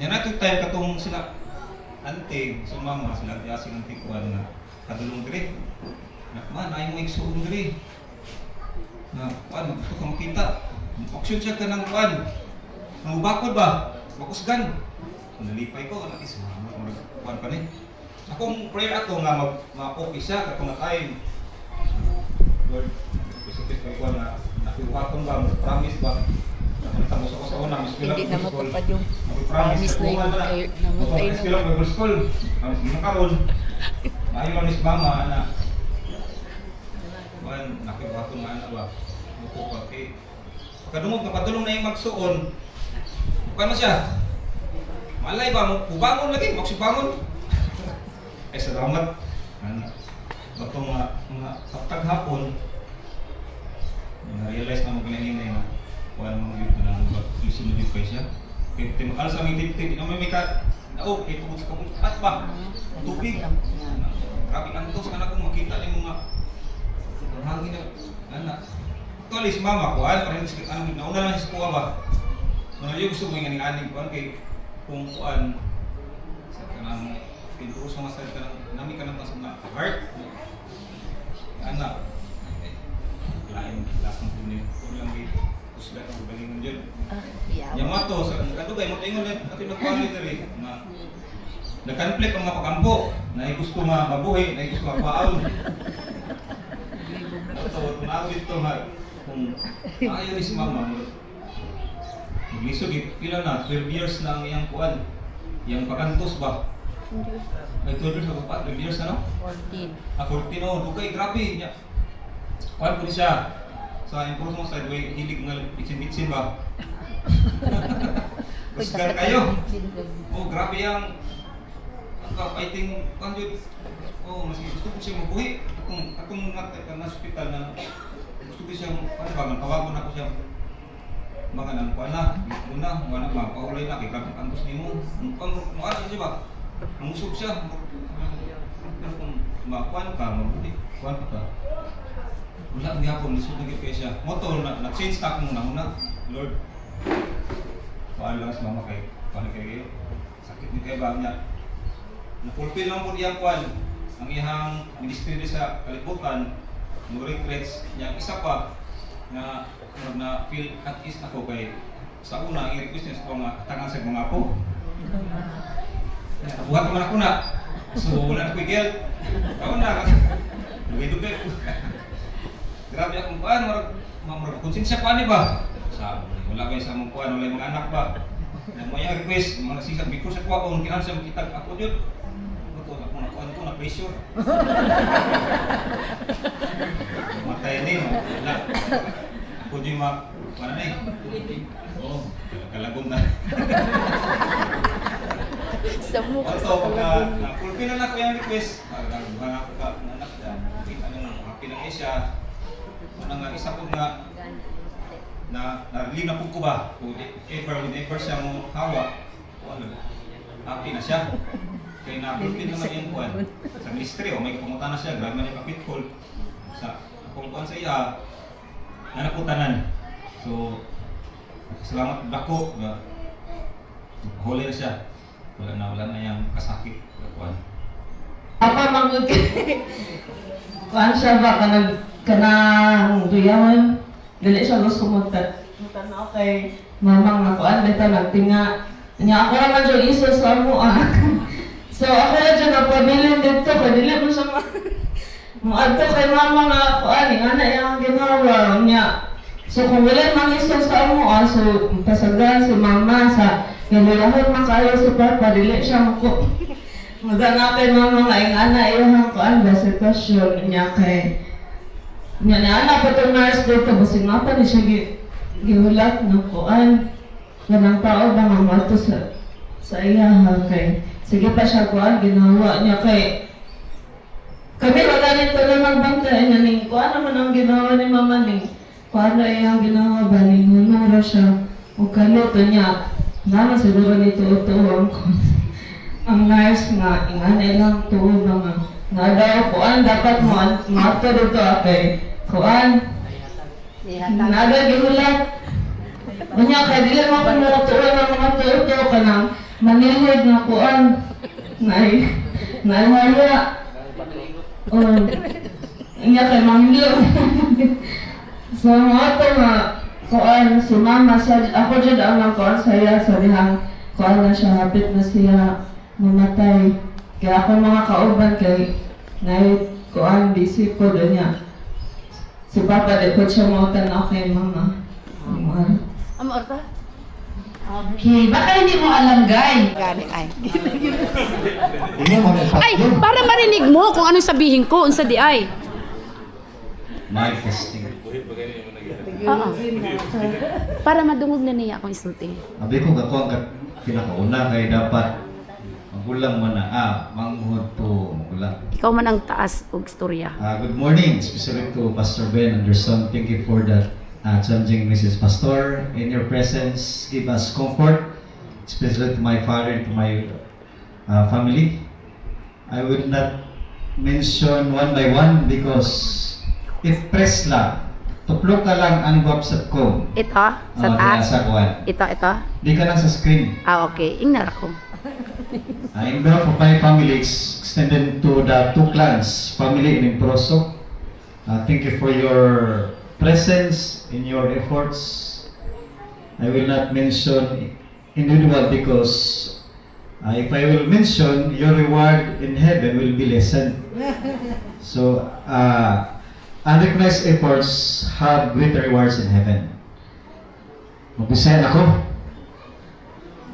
Yan na ito tayo katong sila ante, sumama sila asing ante kuan na kadulong diri. Man, ay mo igsuon diri. Na kuan gusto ka makita. Auction siya ka ng kuan. Nangubakod ba? Bakusgan. Nalipay ko, nakis kuan pa ni. Akong prayer ato nga ma-okay siya katong na time. Lord, gusto ko kuan na nakibuhaton ba, promise ba? Tamo sa una, Hindi na matupad yung promise na yung namatay na. School Bible School. Ang nakaroon. Maayo lang ni mama na man nakibuhaton nga ana ba. Muko pa kay pagkadungog kapadulong na yung magsuon. Kano siya? Malay ba mo ubangon lagi, magsibangon. Ay salamat. Ano? Bato mga kaptag hapon. Na-realize na mo ginahinay na kuan mo gyud na isunod gyud kay siya. Kay alas aming tip na may ka oh kay tungod sa kabut at ba tubig. Grabe ang tos kana kung makita ni mga hangin na ana. Tulis mama kuan para hindi ano nauna lang sa kuha ba. Ano yung gusto mo nga ning aning kuan kay kung kuan sa kanang pinuro sa masal kanang nami kanang pasok na heart. Ana lain lasang punin lang gid usga ang balingon jud. Yamato sa kadugay mo ingon na ato nagkuan diri na nag-conflict ang mga pagampo na gusto mabuhi na gusto mapaon. Ato tunawid to ha kung ayaw ni si mama mo. Lisod pila na 12 years na ang iyang kuan. Yang pakantos ba? Ay 12 years na 12 years ano? 14. 14 oh, dugay grabe niya. Kuan po siya sa impulse mo sa way hilig nga itsin-itsin ba? Busgan kayo. Oh, grabe yang fighting kanjud. Oh, mas gusto ko siya mabuhi. Atong na hospital na gusto ko siya ano ba tawagon ako siya. Mga nang kuan na, una, mga nang mapaulay na kay grabe ang gusto nimo. Pang ano siya ba? Musog siya. Pero kung makuan ka, mabuhi. Kuan ka. Wala niya po, lisod na kaya siya. Moto, na-change na akong una. Lord, paano lang sa mama kay, paano kayo? Sakit ni kayo ba niya? Na-fulfill lang po niya kuan. Ang iyang ministry sa kalibutan, no regrets niya. Isa pa, na feel at ease na ko kay sa una, i-request niya sa mga tangan sa mga apo. Buhat naman ako na. So, wala na ko i-guilt. Ako na, dugay-dugay ko. Grabe akong kuan, marag konsensya kuan ba? Sa wala kayo sa mong kuan, wala yung mga anak ba? Nang may request, mga sisag biko sa kuan, kailangan siya makita ako jud. Ako na kuan ko na pressure. Matay ni, wala. Ako di kuan na oh, kalagom na. Sa mukha sa kalagom. kalagom. Na-fulfill na ako yung request. Magagawa ako ka, anak dyan. Happy lang siya. Nga isa po nga na-relieve na po ko ba kung ever siya mo hawa happy na siya kaya na-fulfill naman yung kuwan sa ministry o may pumunta na siya grabe na yung kapitful sa kung kuwan sa iya na naputanan so salamat dako huli na siya wala na yung kasakit kuwan apa manggod kuan siya ba kanang duyawan dili siya gusto magtanaw kay mamang nga kuan beta nagtinga nya ako ra man jud iso sa mo so ako ra jud napabilin dito kay dili mo siya mo adto kay mama nga kuan ana yang ginawa nya so kung wala man iso sa mo so pasagan si mama sa nilahon makayo si papa dili siya mako maganakan mama nga ing ana iyang kuan ba sitwasyon nya kay nya na pa itong nurse dito basig mapa ni siya gihulat na kuan ganang tao ba nga mato sa iya kay sige pa siya kuan ginawa niya kay kami wala nito na magbantay na ning kuan naman ang ginawa ni mama ning kuan na iyang ginawa ba ning hunura siya o kalito niya naman siguro nito utuwang ko ang nurse nga ingan ilang tuwa ba nga daw kuan dapat mo mato dito kay kuan naga gihulat unya kay dili mo kun mo tuwa ng mga tuto kanang manilhod nga kuan. Naihaya. Inya kay manghilo. So, mga ito nga, kuan, si mama, ako dyan ang kuan saya, sabihang, kuan na siya, hapit na siya mamatay. Kaya ako mga kauban kay, kuan, busy po doon niya. Si Papa, di po siya mautan ako kay mama. Amor ka? Okay, baka hindi mo alam, guy. Gani ay. Ini mo na Ay, para marinig mo kung anong sabihin ko unsa di ay. mic testing. Oo. Para madungog na niya akong isulti. Abi ko ako ang pinakauna kay dapat magulang man na manghod to magulang. Ikaw man ang taas og istorya. Good morning, especially to Pastor Ben Anderson. Thank you for that challenging Mrs. Pastor. In your presence, give us comfort, especially to my father and to my family. I will not mention one by one because if press lang, tuplo ka lang ang website ko. Ito sa taas. Sa kuwan. Ito. Di ka lang sa screen. Okay, ingnar ako. In behalf of my family, extended to the two clans, family in Improso, thank you for your presence in your efforts. I will not mention individual because if I will mention, your reward in heaven will be lessened. So, unrecognized efforts have greater rewards in heaven. Mag-bisaya ako.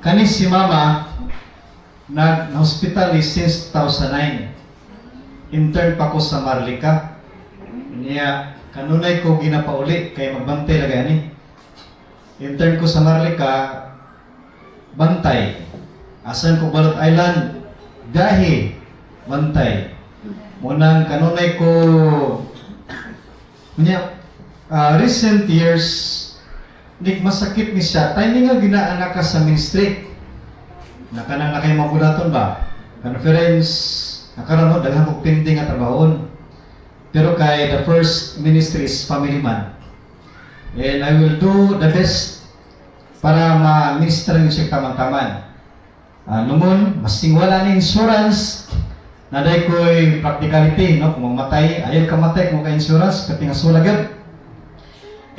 Kanis si Mama, nag-hospital since 2009. Intern pa ko sa Marlica. Niya, kanunay ko ginapauli kay magbantay lagay ani. Intern ko sa Marlica, bantay. Asan ko Balot Island, gahi, bantay. Munang kanunay ko, niya, recent years, nig masakit ni siya. Timing nga ginaanak ka sa ministry. Nakanang na kayo mabulaton ba? Conference, nakaroon mo, daghang kong pinding at trabahon. Pero kay the first ministry is family man. And I will do the best para ma-minister niyo siya tamang-taman. Lumon, masing wala na insurance, naday ko'y practicality, no? Kung mamatay, ayaw ka matay kung ka-insurance, pati nga sulagad.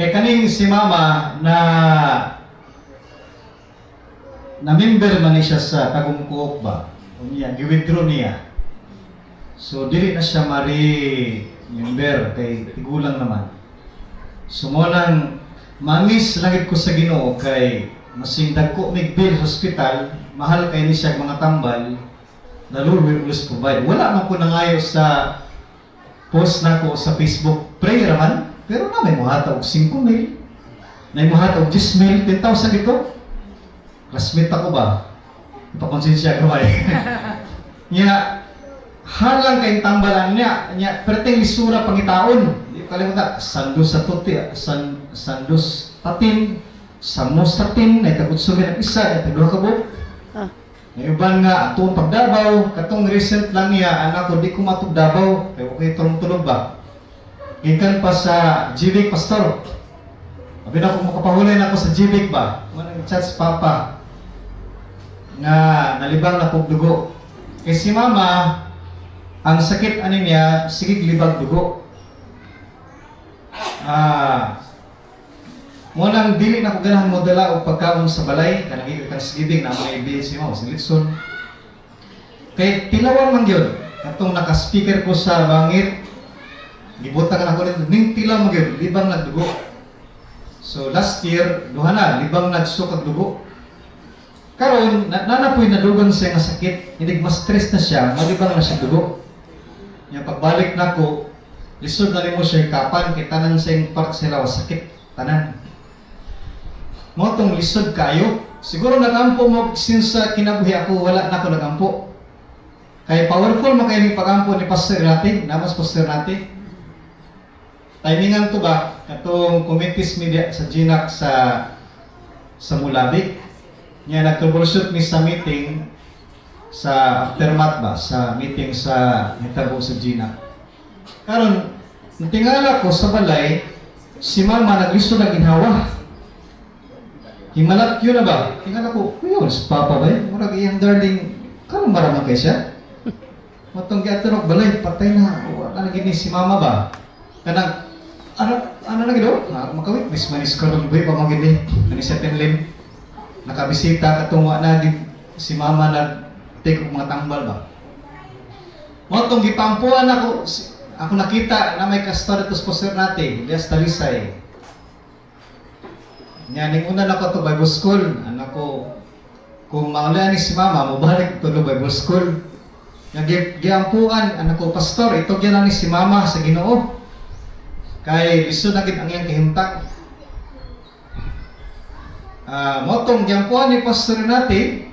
Kaya kaning si Mama na member man siya sa Tagum Coop ba? Unya, gi-withdraw niya. So, dili na siya member kay tigulang naman. So, mo nang mamis langit ko sa Ginoo kay masing dagko mig bill sa hospital, mahal kay ni siya mga tambal, the Lord will always provide. Wala man ko nangayo sa post na ko sa Facebook, prayer man, pero na may muhata og 5,000, may muhata og 10,000, 10,000 ito. Classmate ako ba? Ipakonsensya ko ba eh. Nya, halang kayong tambalan niya, perteng lisura pangitaon. Hindi ko kalimutan, sandos sa tuti, sandos tatin, samos tatin, na itagod sumin ang isa, na itagod ka po. May iban nga, atong pagdabaw, katong recent lang niya, anak ko, di ko matugdabaw, kaya okay, tulog-tulog ba? Gikan pa sa GBIC Pastor. Sabi na kung makapahulay na ako sa GBIC ba? Manang chat sa Papa, nga nalibang na pagdugo. Kaya si Mama, ang sakit ani niya, sigig libag dugo. Munang dili na ko ganahan mo dala o pagkaon sa balay, kanang Thanksgiving na mga ibig si Mama, si Litson. Kaya tilawan man yun, katong naka-speaker ko sa bangit, gibutan ka na ko nito, ning tilaw man yun, libang nagdugo. So last year, duha na, libang nagsukag dugo. Karon, nanapoy na dugon siya nga sakit, hindi mas stress na siya, malibang na siya dugo. Yung pagbalik na ko, lisod na rin mo siya kapan, kay tanan siyang part sila wa sakit, tanan. Mo tong lisod kayo, siguro nagampo mo, since kinabuhi ako, wala na ako nagampo. Kaya powerful mo kayo ng pagampo ni Pastor natin, namas Pastor natin. Timingan to ba, katong committees media sa GNAC sa Mulabi. Nga nag-troubleshoot mi sa meeting sa aftermath ba, sa meeting sa hitabo sa GNAC. Karon, natingala ko sa balay, si Mama naglisod na ginhawa. Himalak yun na ba? Tingnan ako, yun, si Papa ba yun? Murag iyang darling, kanong maramang kay siya? Matong giatunok balay, patay na. Wala na gini si Mama ba? Kanang, ano na gido? Makawit, Miss Manis Karong Boy, pamagin ni, ni September. Nakabisita katong na si Mama nag-take og mga tambal ba? Matong gipampuan ako nakita na may kastor ito sponsor natin, Elias Talisay. Nya ning una na ko to Bible school, anak ko kung maula ni si Mama, mabalik to Bible school. Giampuan anak ko pastor, ito gyud ni si Mama sa Ginoo. Kay lisod na gid ang iyang kahimtang. Motong giampuan ni pastor natin,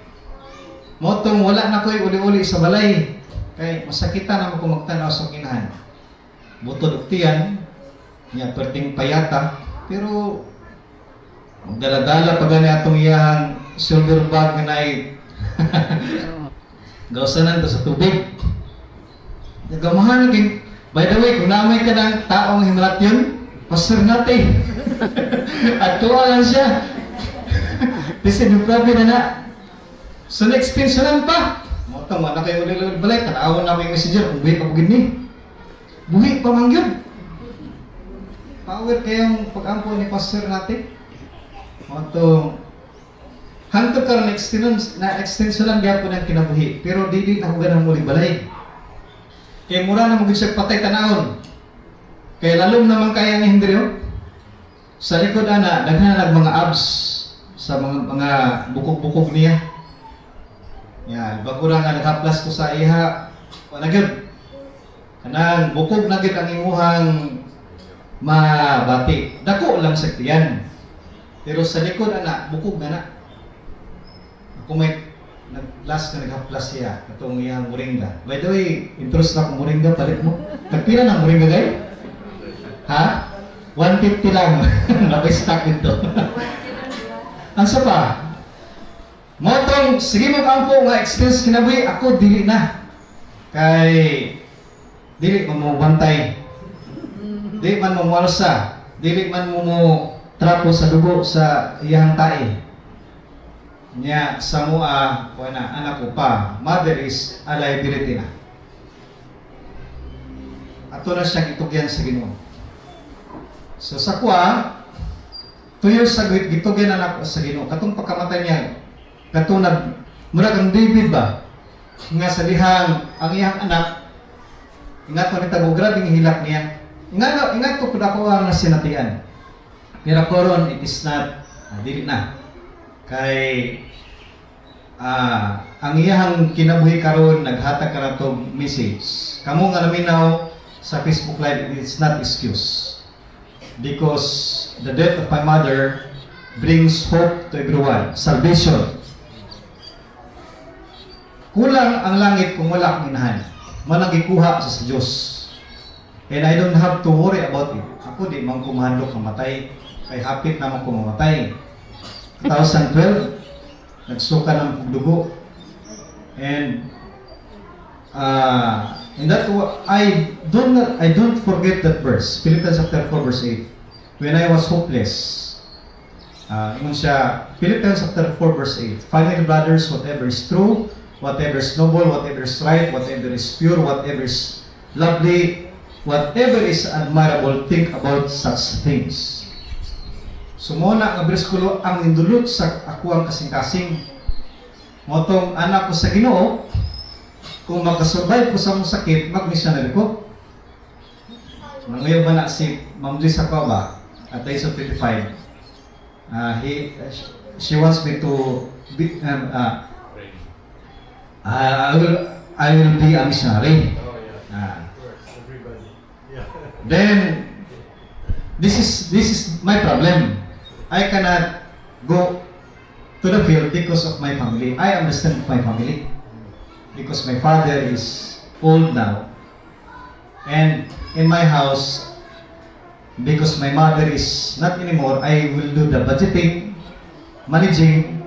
motong wala na ko'y uli-uli sa balay. Kay masakitan na ko magtanaw sa kinahan. Butod og tiyan, nya perting payata, pero dala-dala pa gani atong iyang silver bag nga nay gawsanan to sa tubig. Nagamahan king, by the way, kung naamay ka ng taong himlat yun, pastor natin. At tuwa lang siya. Kasi grabe na. So next pinsanan pa. Motong wala kayo ulit balay, tanawon namin yung messenger, kung buhi pa bugid ni. Buhi pa man yun. Power kayong pag-ampo ni pastor natin. Motong hangtod karon extension lang gyapon ang kinabuhi, pero dili na ko ganang muli balay. Kay mura na mo gid siya patay tanawon. Kay lalom naman kaya nga hindi rin. Sa likod ana daghan mga abs sa mga bukog-bukog niya. Yan, bago na nga naghaplas ko sa iha, wala gyud. Kanang bukog na gyud ang imuhang mabati. Dako lang sa tiyan. Pero sa likod ana, bukog na. Ako may last na naghaplas siya, itong iyang moringa. By the way, interest na akong moringa, palit mo. Nagpila ng moringa gay? Ha? 150 lang. Naka-stock ito. Ang sa pa? Motong, sige mag-ampo nga expense kinabuhi, ako dili na. Kay, dili man mo bantay. Dili man mo malsa. Dili man mo trapo sa dugo sa iyang tae. Nya sa mua, wala anak ko pa, mother is a liability na. Ato na siyang itugyan sa Ginoo. So sa kuha, 2 years ago, gitugyan anak ko sa Ginoo. Katong pagkamatay niya, katong mura kang David ba? Nga sa dihang, ang iyang anak, ingat ko nita mo, grabing hilak niya. Ingat ko ako ang nasinatian. Pero koron, it is not, dili na. Kay ang iyang kinabuhi karon naghatag ka na itong message. Kamu nga naminaw sa Facebook Live, it's not excuse. Because the death of my mother brings hope to everyone. Salvation. Kulang ang langit kung wala kang inahan. Managikuha sa Diyos. And I don't have to worry about it. Ako di man kumahandok ng matay. Kay hapit naman kumamatay. 2012, nagsuka ng dugo. And in that I don't forget that verse. Philippians chapter 4 verse 8. When I was hopeless. Ingon siya, Philippians chapter 4 verse 8. Finally, brothers, whatever is true, whatever is noble, whatever is right, whatever is pure, whatever is lovely, whatever is admirable, think about such things. Sumuna nga bersikulo ang indulot sa ako ang kasing-kasing. Motong anak ko sa Ginoo, kung makasurvive ko sa mong sakit, mag-missionary ko. Ngayon ba na si Ma'am Lisa ko ba? At the age of 25. She wants me to be, I will be a missionary. Then this is my problem. I cannot go to the field because of my family. I understand my family because my father is old now, and in my house, because my mother is not anymore, I will do the budgeting, managing.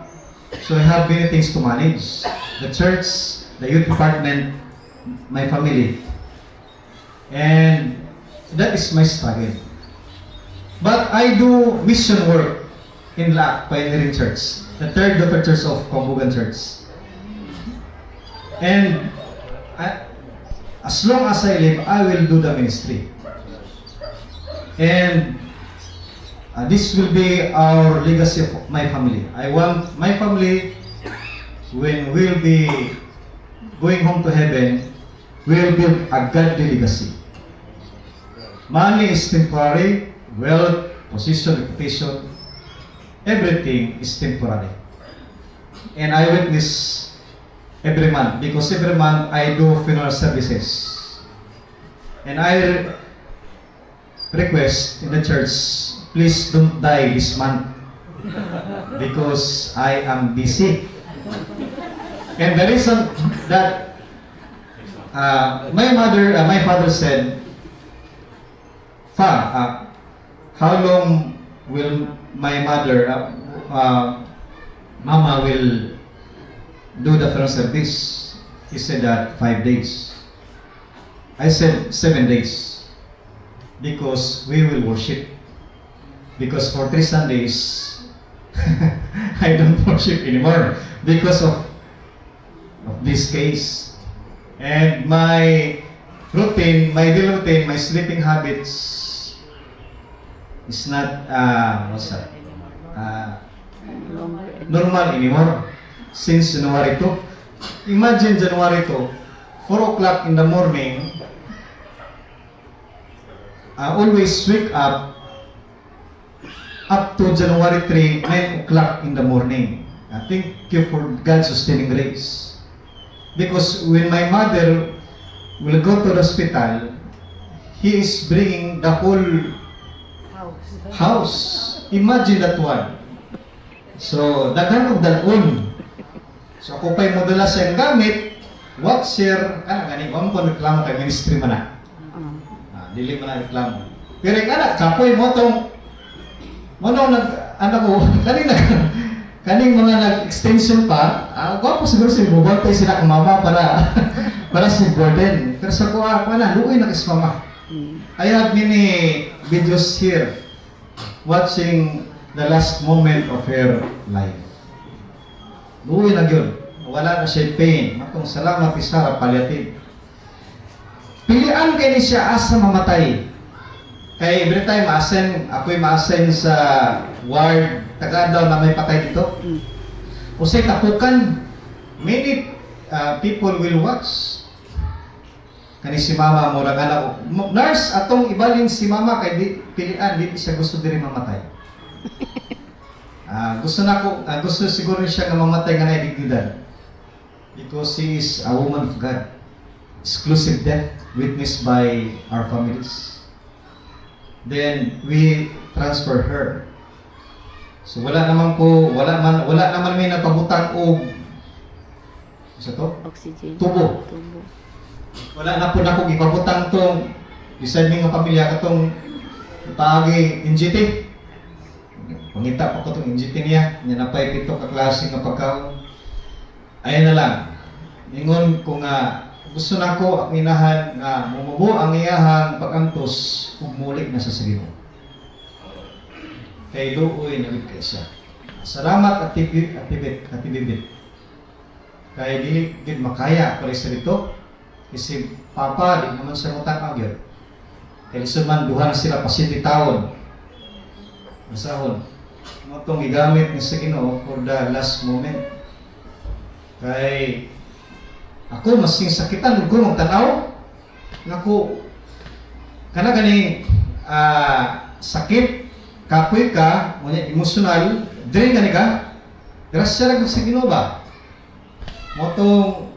So I have many things to manage: the church, the youth department, my family, and that is my struggle. But I do mission work in Laak Pioneering Church, the third daughter church of Kambugan Church. And as long as I live, I will do the ministry. And this will be our legacy of my family. I want my family, when we'll be going home to heaven, will build a godly legacy. Money is temporary, wealth, position, reputation, everything is temporary. And I witness every month, because every month I do funeral services. And I request in the church, please don't die this month, because I am busy. And the reason that my father said, how long will my mother, Mama will do the funeral service? He said that 5 days. I said 7 days, because we will worship. Because for 3 Sundays, I don't worship anymore because of this case. And my routine, my daily routine, my sleeping habits is not normal anymore since January 2. Imagine January 2, 4 o'clock in the morning, I always wake up to January 3, 9 o'clock in the morning. I thank you for God's sustaining grace. Because when my mother will go to the hospital, he is bringing the whole house. Imagine that one. So, daghan og dalon. So, ako pa'y modula sa gamit, watcher, gani, wang ko reklamo kay ministry man na. Dili man na reklamo. Pero anak, kapoy mo tong kaning mga nag-extension pa, gwapo siguro si bubantay sila kang mama para si Gordon. Pero sa kuha, luoy na kis mama. I have many videos here watching the last moment of her life. Luoy na yun. Wala na siya pain. Matong salamat isara palliative. Pilian kayo ni siya asa mamatay. Kaya every time ako'y ma-assign sa ward, taga daw na may patay dito. Usay tapukan, many people will watch. Kani si mama, mura ka na, nurse, atong ibalin si mama kay di pilian, di siya gusto diri mamatay. Gusto siguro siya nga mamatay nga na dignidad. Because she is a woman of God. Exclusive death witnessed by our families. Then we transfer her. So wala naman may napabutang og sa to? Oxygen. Tubo. Wala na po na kong ipabutang tong beside nga pamilya katong paagi NGT. Pangita pa ko tong NGT niya, nya napay pito ka klase nga pagkaon. Ayun na lang. Ingon ko nga gusto na ko ang inahan nga mumubo ang iyahang pagantos ug mulik na sa sarili. Kay luoy na kay siya. Salamat at tibit. Kay dili gid makaya para sa dito. Kasi papa di naman sa mutan agad. Kay suman duha na sila pasyente taon. Masahon. Motong gigamit ni sa Ginoo for the last moment. Kay ako masing sakitan ug ko magtanaw nako kana gani sakit kapoy ka unya emotional diri gani ka grasya ra sa Ginoo ba motong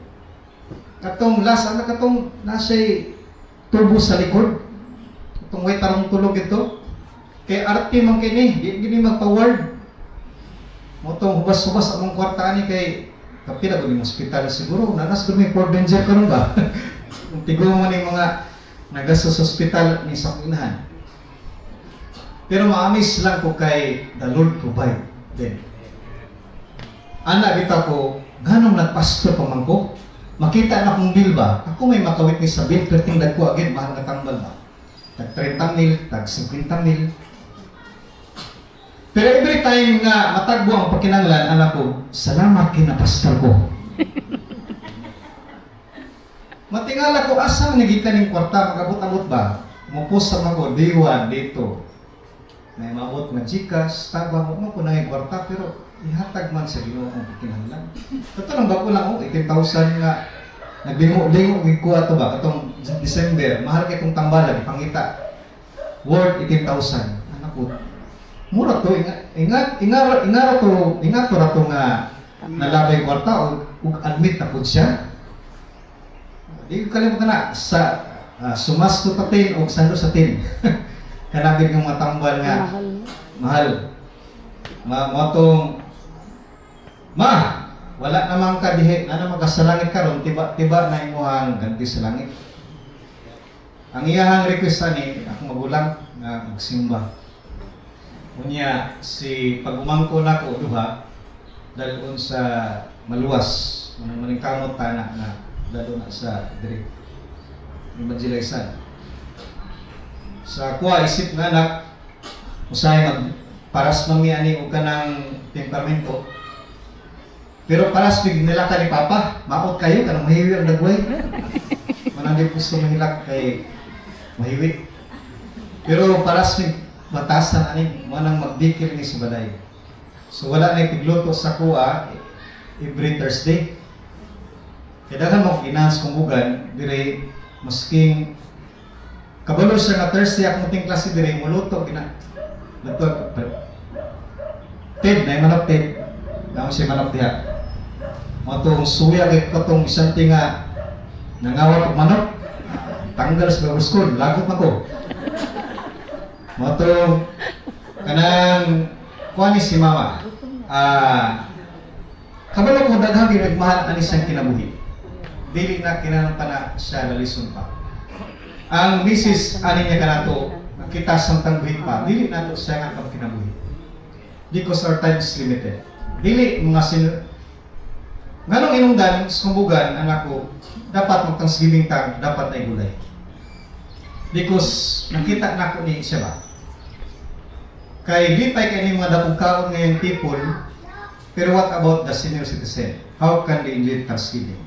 katong last katong nasay tubo sa likod katong way tarong tulog ito kay arte man kini di gini magpa-ward motong hubas-hubas among kwarta ani kay kapila ko ng hospital siguro nanas ko may Fort Danger karon ba tigo mo ning mga nagastos sa hospital ni sa inahan pero maamis lang ko kay the Lord provide then ana bitaw ko ganong nagpastor pa man ko makita na kong bill ba ako may makawitness sa bill perting dagko agad mahal na tambal ba tag 30,000 tag 50,000 Pero every time nga matagbo ang pagkinanglan, anak ko, salamat kinapastor ko. Matingala ko, asa nagikan ng kwarta, magabot-abot ba? Mupos sa mga diwan dito. May mabot nga Gcash, tagwa mo ko na yung kwarta, pero ihatag man sa Ginoo ang pagkinanglan. Ito lang ba ko lang, 18,000 nga, naglingo-lingo, ikuha ito ba? Itong December, mahal kayo itong tambalan, ipangita. Worth 18,000. Anak ko, mura to, ingat to rato nga nalabay kwarta o admit na po siya. Di ko kalimutan na sa sumasto tatin o sando sa tin. Kanagin yung matambal nga mahal. Matong wala namang kadihe na magasalangit karon tiba na imuhang ganti sa langit. Ang iyahang request ani ako magulang nga magsimba. Unya si pagumangko nako duha dalon sa maluwas maning kamot tanak na dalon na sa diri Evangelizan. Sa kuha isip nga anak usahay mag paras mami ani og kanang temperamento. Pero paras big nila ka ni Papa, maot kayo kanang mahiwi ang dagway. Manang gusto mahilak kay mahiwi. Pero paras big batasan ani mo nang magdikir ni sa balay. So wala na ipigluto sa kuha every Thursday. Kaya daghan mo finance kung bugan dire masking kabalo siya nga Thursday ako ting klase dire muluto gina. Bato Ted na manok Ted. Damo siya manok diha. Mo tong suya kay katong isang tinga nangawat og manok. Tanggal sa Bible school, lagot na ko. Mo tong kanang kuha ni si mama. Kabalo ko daghang ginagmahal ani siyang kinabuhi. Dili na kinahanglan siya lalison pa. Ang misis ani niya kanato kita samtang buhi pa, dili nato siya nga pag kinabuhi. Because our time is limited. Dili mga nganong inungdan sa kumbugan anak ko dapat magthanksgiving tag dapat ay gulay. Because nakita nako ni siya ba. Kay lipay kay ni mga dakong kaon ngayong people, pero what about the senior citizen? How can they enjoy Thanksgiving?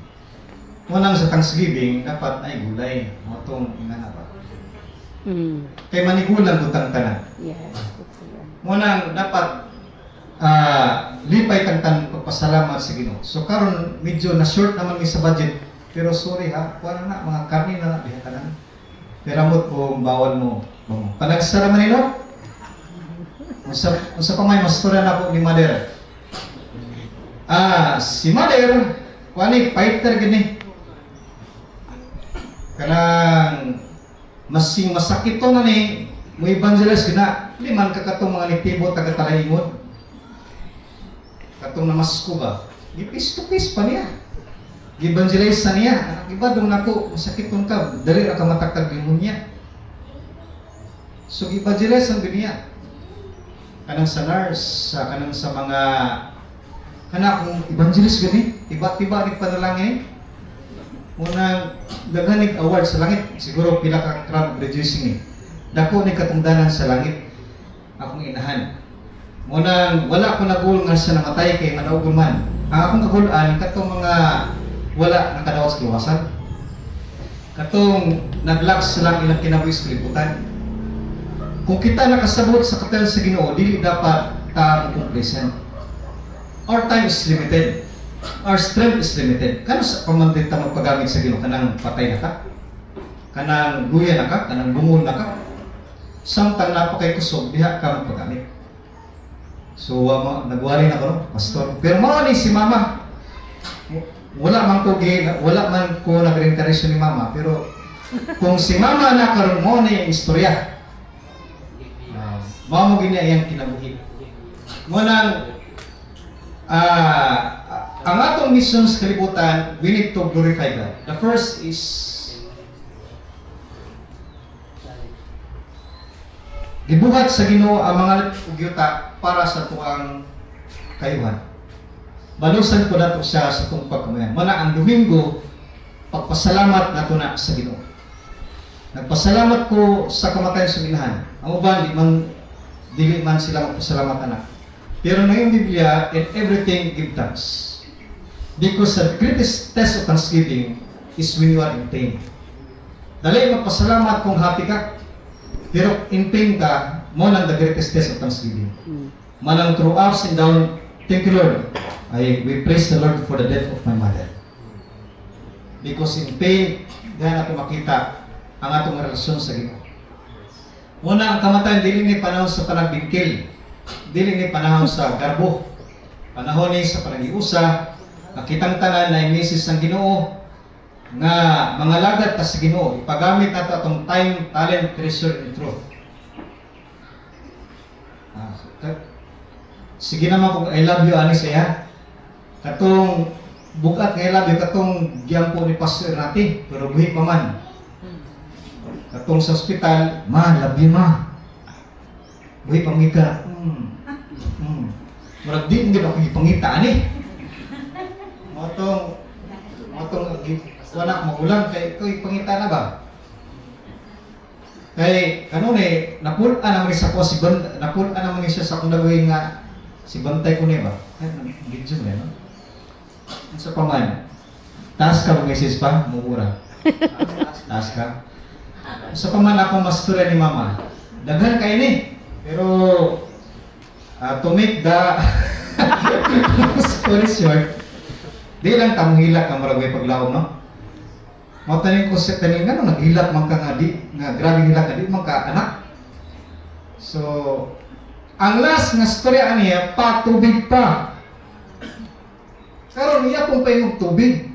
Unang sa Thanksgiving, dapat ay gulay. Motong inana ba? Kay manigulan ko tanan. Yes. Unang dapat lipay tangtan pagpasalamat sa Ginoo. So karon medyo na short naman mi sa budget. Pero sorry ha, wala na mga karne na diha tanan. Pero mo po bawal mo. Panagsara man nino? Unsa pa may mastura na po ni Mother? Si Mother, kuani fighter gini. Kanang masakit to na ni mo evangelize gina liman ka katong mga nitibo taga Talaingon. Katong namasko ba? Gipis-tupis pa niya. Gi-evangelize sa niya. Iba dong nako masakit tong ka, dali ra ka matakag demonya. So gi-evangelize ang niya. Kanang sa nurse, kanang sa mga kanang evangelist gani, tiba-tiba ni panalangin. Muna daghanig award sa langit, siguro pila ka crowd reducing dako ni katungdanan sa langit akong inahan. Muna wala ko nagul nga siya namatay kay manaugol man. Ang akong kagulan katong mga wala nakadawat sa luwasan. Katong naglaps lang ilang kinabuhi sa kalibutan. Kung kita nakasabot sa kapital sa Ginoo, dili dapat ta complacent. Our time is limited. Our strength is limited. Kano sa pamantay ta magpagamit sa Ginoo kanang patay na ka? Kanang luya na ka? Kanang bungol na ka? Samtang napakay kusog, diha ka magpagamit. So, nagwari na ko, no? Pastor. Pero mao ni si Mama. Wala man ko nag-reincarnation ni Mama. Pero kung si Mama na karon mo na yung istorya. Mao mo gini ayang kinabuhi. Muna ang atong mission sa kalibutan, we need to glorify God. The first is gibuhat sa Ginoo ang mga ugyuta para sa tuang kayuhan. Balusan ko nato siya sa itong pagkamayan. Muna ang Domingo, pagpasalamat nato na sa Ginoo. Nagpasalamat ko sa kamatayan sa minahan. Ang uban, dili man sila magpasalamat anak. Pero na yung Biblia, in everything give thanks. Because the greatest test of thanksgiving is when you are in pain. Dali magpasalamat kung happy ka. Pero in pain ka, mo lang the greatest test of thanksgiving. Manang through ups and down, thank you Lord. We praise the Lord for the death of my mother. Because in pain, dahil natin makita ang atong relasyon sa Ginoo. Una, ang kamatayan, dili ni panahon sa panagbingkil. Dili ni panahon sa garbo. Panahon ni sa panagiusa. Nakitang tanan na imisis ng Ginoo nga mga lagad ta sa Ginoo. Ipagamit nato atong time, talent, treasure, and truth. Sige naman kung I love you, ani siya. Katong bukat nga I love you, katong giyampo ni pastor natin, pero buhi pa man. Katong sa ospital, ma, love you ma. Buhi pangita. Murag di hindi ako ipangita, ani. Motong wala magulang kay ikaw ipangita na ba? Kay kanunay napul-an naman sa ko si Bantay, napul-an naman siya sa kung nagawin nga si Bantay ko niya ba? Ay, video mo no? Sa paman. Taas ka mag-message pa, mura. Taas ka. Sa paman ako mastura ni mama. Daghan kay ni. Pero to make the story short, di lang tamong hilak ang maragway paglawom, no? Matanin ko sa tanin nga no, naghilak man ka nga di, nga grabe hilak nga di man ka anak. So, ang last nga storya niya, patubig pa. Karon niya kung painom tubig.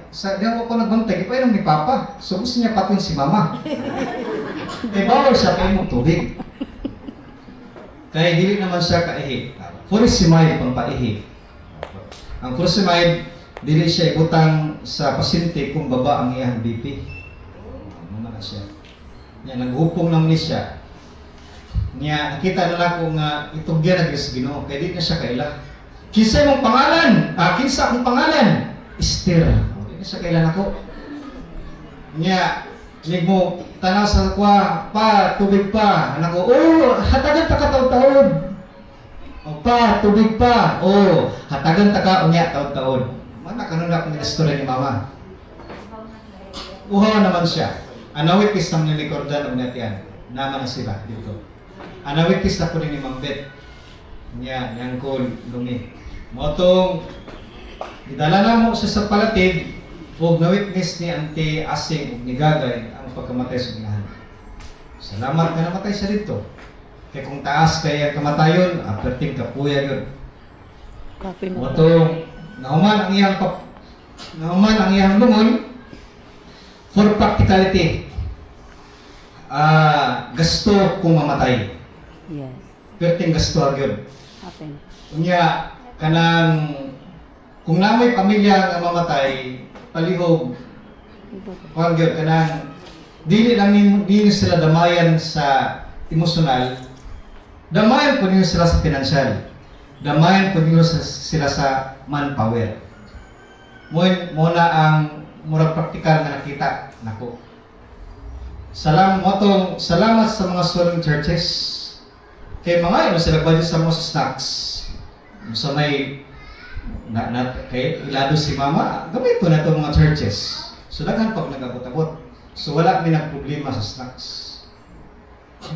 Sa diyan ko nagbantay, painom ni Papa. So gusto niya patin si Mama. Eh bawal siya painom tubig. Kaya dili naman siya kaihi. Furosemide pang paihi. Ang furosemide, dili siya ibutang sa pasyente kung baba ang iyang BP. Ano na siya. Niya naghupong naman ni siya. Niya nakita na ako nga itugyan na sa Ginoo kaya di na siya kaila. Kinsa imong pangalan? Kinsa akong pangalan? Esther. Di na siya kailan ako. Niya mo tanaw sa kwa, pa tubig pa. Anak ko, hatagan ta ka taon-taon. O pa tubig pa. Hatagan ta ka unya taon-taon. Mana kanon ako ni istorya ni mama. Uhaw naman siya. Anawit is nang nilikordan og natian. Naman na sila dito. Anawit is ako ni Mang Bet. Nya yang ko lumi. Motong idala na mo sa palatid ug na-witness ni Auntie Asing ug ni Gagay ang pagkamatay sa ginahan. Salamat nga namatay siya dito. Kaya kung taas kaya kamatayon, perting kapuya yun. Motong nahuman ang iyang lungon for practicality. Gasto kung mamatay. Yes. Perting gasto agyon. Okay. Unya kanang kung namoy pamilya nga mamatay palihog gyud kanang dili lang ni sila damayan sa emosyonal, damayan ko niyo sila sa financial, damayan ko niyo sila sa manpower. Muna ang murag praktikal nga nakita nako. Salamat sa mga swelling churches. Kay mga ino sila budget sa mga snacks. So may kay ilado si mama, gamit ko na itong mga churches. So daghan pag nagabot-abot. So wala mi problema sa snacks.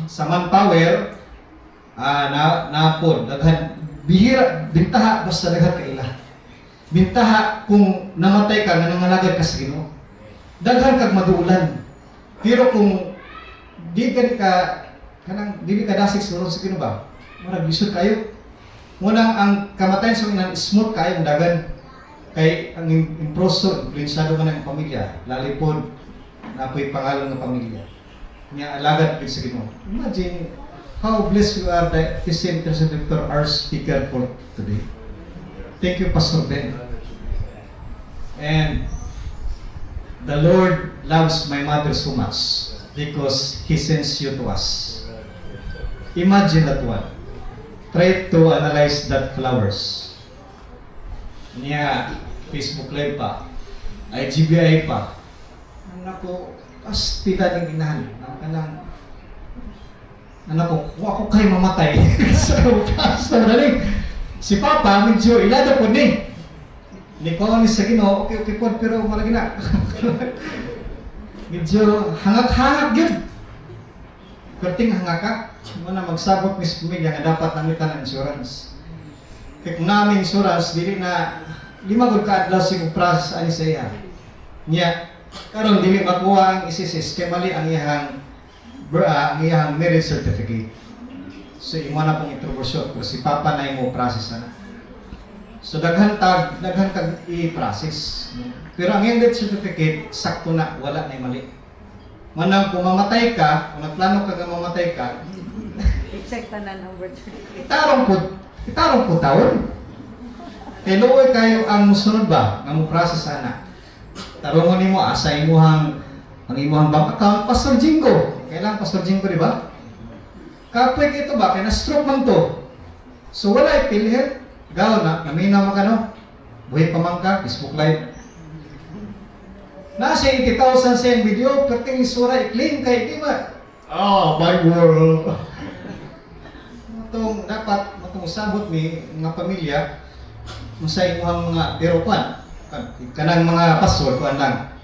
Sa manpower, na po, daghan bihira, bintaha basta daghan kaila. Bintaha kung namatay ka nga nangalagad ka sa Ginoo. Daghan kag maduulan. Pero kung di ka dasig sa Ginoo ba? Murag lisod kayo. Munang ang kamatayan sa mga smooth kayo ang dagan kay ang improso, influensyado ka ng pamilya, lalipod na ako'y pangalan ng pamilya. Nga alagad sa Ginoo. Imagine how blessed you are that this Intercessor Dr. our speaker for today. Thank you, Pastor Ben. And the Lord loves my mother so much because He sends you to us. Imagine that one. Try to analyze that flowers. Niya, Facebook Live pa, IGBI pa. Ang ako, pas tita ng inahan. Kanang anak ko, wa ko kayo mamatay. Sa pastor dali. Si Papa, medyo ilada po ni. Ni ko ni sa Ginoo, okay po, pero malagi na. Medyo hangak-hangak yun. Perting hangak ka, mo na magsabot ni sa pamilya nga dapat namitan ng insurance. Kaya kung namin insurance, dili na 5 gud ka adlaw si process ani sa iya. Nya karon dili makuha ang isisis kay mali ang iyang marriage certificate. So imo na pong introduction pero si Papa na imo process na. So daghan tag i-process. Pero ang iyang death certificate sakto na wala na mali. Manang kung mamatay ka, kung nagplano ka nga mamatay ka, I-check na ng birth certificate. itarong po taon. Kay luoy kayo ang musunod ba nga mo process ana. Tarungon nimo asa imuhang ang imuhang bank account Pastor Jingo. Kailan Pastor Jingo di ba? Kapoy kito ba kay na stroke man to. So wala PhilHealth. Gaw na naminaw man kano. Buhi pa man ka Facebook live. Nasa 80,000 sa iyang video, perting isura i-claim kay di ba? Oh, my world. Matong dapat matong sabot ni mga pamilya sa imuhang mga pero kuan kanang mga pastor kuan lang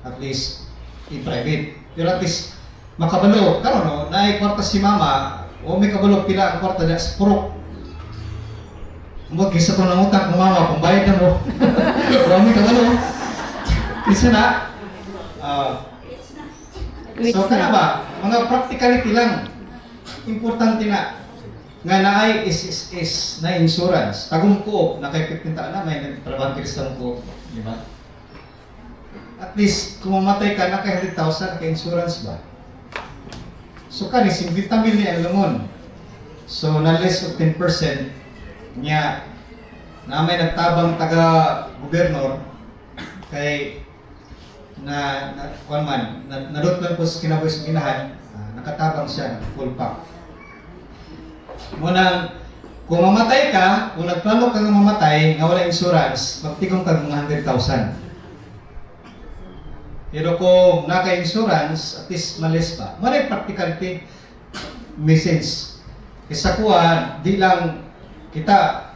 at least in private pero at least makabalo karon no naay kwarta si mama o may kabalo pila ang kwarta sa purok mo kisa ko nang utang kung mama kung bayad na mo o may kabalo isa na so kana ba mga practicality lang importante na nga naay is na insurance. Tagong ko na kay 15 na may nagtrabaho sa ko, di ba? At least kung mamatay ka na kay 100,000 kay insurance ba? So kani 50 mil ni ang lamon. So na less of 10% niya na may nagtabang taga gobernador kay na kuan man nadot lang po sa kinabuhi sa ginahan nakatabang siya full pack. Munang, kung mamatay ka, kung nagplano ka nga mamatay, nga wala insurance, magtigong ka mga 100,000. Pero kung naka-insurance, at least malis pa. Maray practicality message. Isa kuha, di lang kita,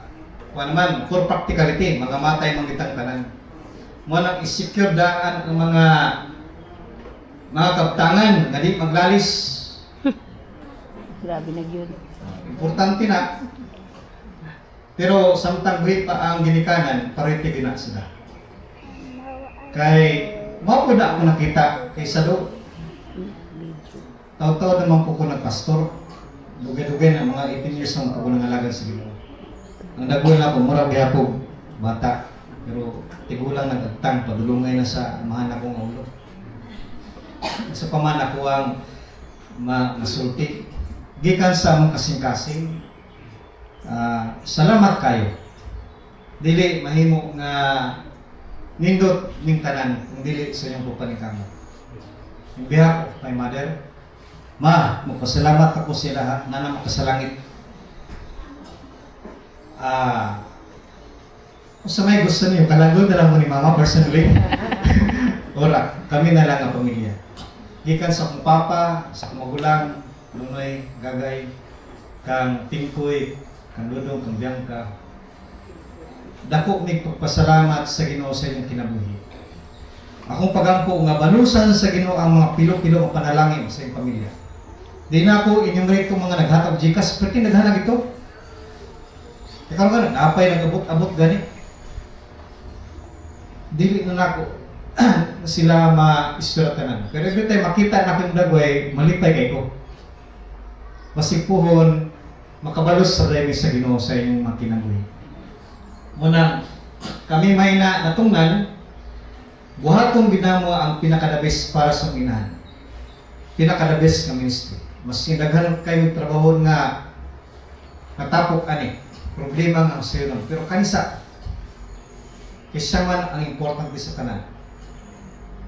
kuha naman, for practicality, mga matay mangitang tanan. Munang isecure daan ang mga kaptangan, nga di maglalis. Grabe na yun. Importante na. Pero samtang buhi pa ang ginikanan, parete gina sila. Kay mao ko na ako nakita kay Sado. Taw-taw naman po ko nagpastor. Dugay-dugay na mga 18 years na po ko nangalagan sa Ginoo. Ang dagway na po, murag gyapon bata. Pero tigulang nagagtang, padulungay na sa amahan akong ulo. Sa paman ako ang masulti. Gikan sa among kasing-kasing, salamat kayo. Dili mahimo nga nindot ning tanan kung dili sa inyong pupanikamo. In behalf of my mother, ma, magpasalamat ako sila na namo sa langit. Kung sa may gusto niyo, kalagod na lang mo ni mama personally. Ora, kami na lang ang pamilya. Gikan sa akong papa, sa akong magulang, Lunoy, Gagay, kang Tingkoy, kang Dudong, kang Bianca. Dako mig pagpasalamat sa Ginoo sa inyong kinabuhi. Akong pagampo nga balusan sa Ginoo ang mga pilo-pilo ang panalangin sa inyong pamilya. Di na ako inyong rito mga naghatag Gcash, pwede naghanag ito. Ikaw nga, napay nag-abot-abot gani. Dili na nako sila ma-isperatanan. Pero every time makita na akong dagway, malipay kay ko. Masipuhon, makabalos sa remi sa Ginoo sa inyong mga kinabuhi. Muna, kami may natungnan, buhatong ginamo ang pinakadabes para sa inahan. Pinakadabes ng ministry. Mas sinaghan kayo trabaho nga natapok ani. Problema nga sa iyo. Pero kanisa, kisa man ang importante sa kanan.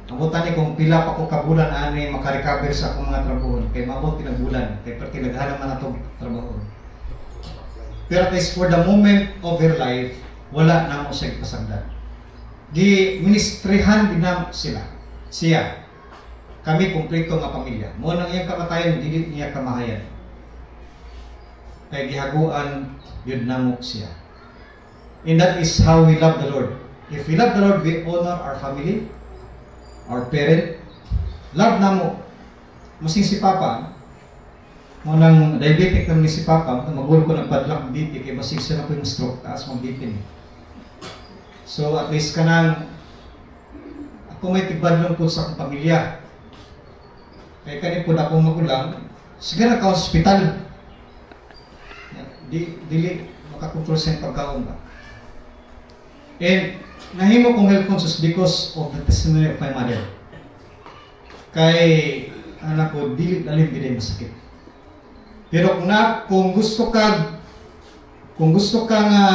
Abutan ni kung pila pa ko kabulan ani makarecover sa akong mga trabaho kay mabot pinagbulan kay perti naghanap man atong trabaho. Pero at least for the moment of her life, wala na mo siya ipasagdan. Di ministrihan din na sila. Siya. kami kumpleto nga pamilya. Mo nang iyang kamatayon dili niya kamahayan. Kay gihaguan yun namok siya. And that is how we love the Lord. If we love the Lord, we honor our family, our parent. Love namo. Musing si Papa, mo nang diabetic naman ni si Papa, magulo ko ng padlock BP, kay masig siya na po yung stroke, taas mong BP niya. So at least kanang, ako may tigbadlong po sa akong pamilya. Kaya kanipod akong magulang, sige na ka-hospital. Dili makakontrol sa pagkaon ba. And nahimo kong health conscious because of the testimony of my mother. Kay anak ko, dili lalim gid masakit. Pero kung gusto ka nga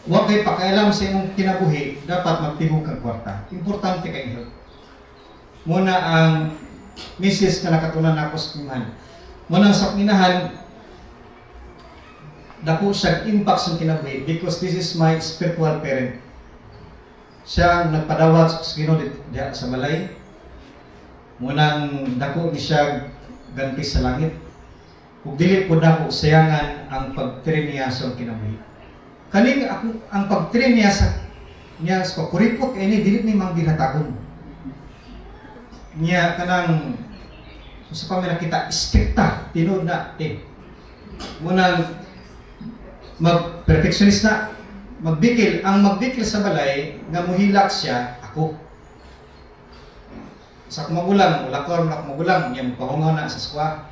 wa kay pakailam sa imong kinabuhi, dapat magtibok kag kwarta. Importante kay health. Muna ang misis na nakatunan ako sa kimahan. Muna sa kinahan, dako siya impact sa kinabuhi because this is my spiritual parent. Siya ang nagpadawat sa Ginoo diha sa balay. Munang dako ni siya ganti sa langit. Ug dili po dako sayangan ang pagtrain niya sa kinabuhi. Kaning ako ang pagtrain niya sa kuripot kay ni dili ni manggihatagon. Niya kanang sa pamilya kita strikta tinod na munang mag-perfectionist na, magbikil. Ang magbikil sa balay, nga muhilak siya, ako. Sa kumagulang, wala ko na kumagulang, niya pahungaw na sa skwa.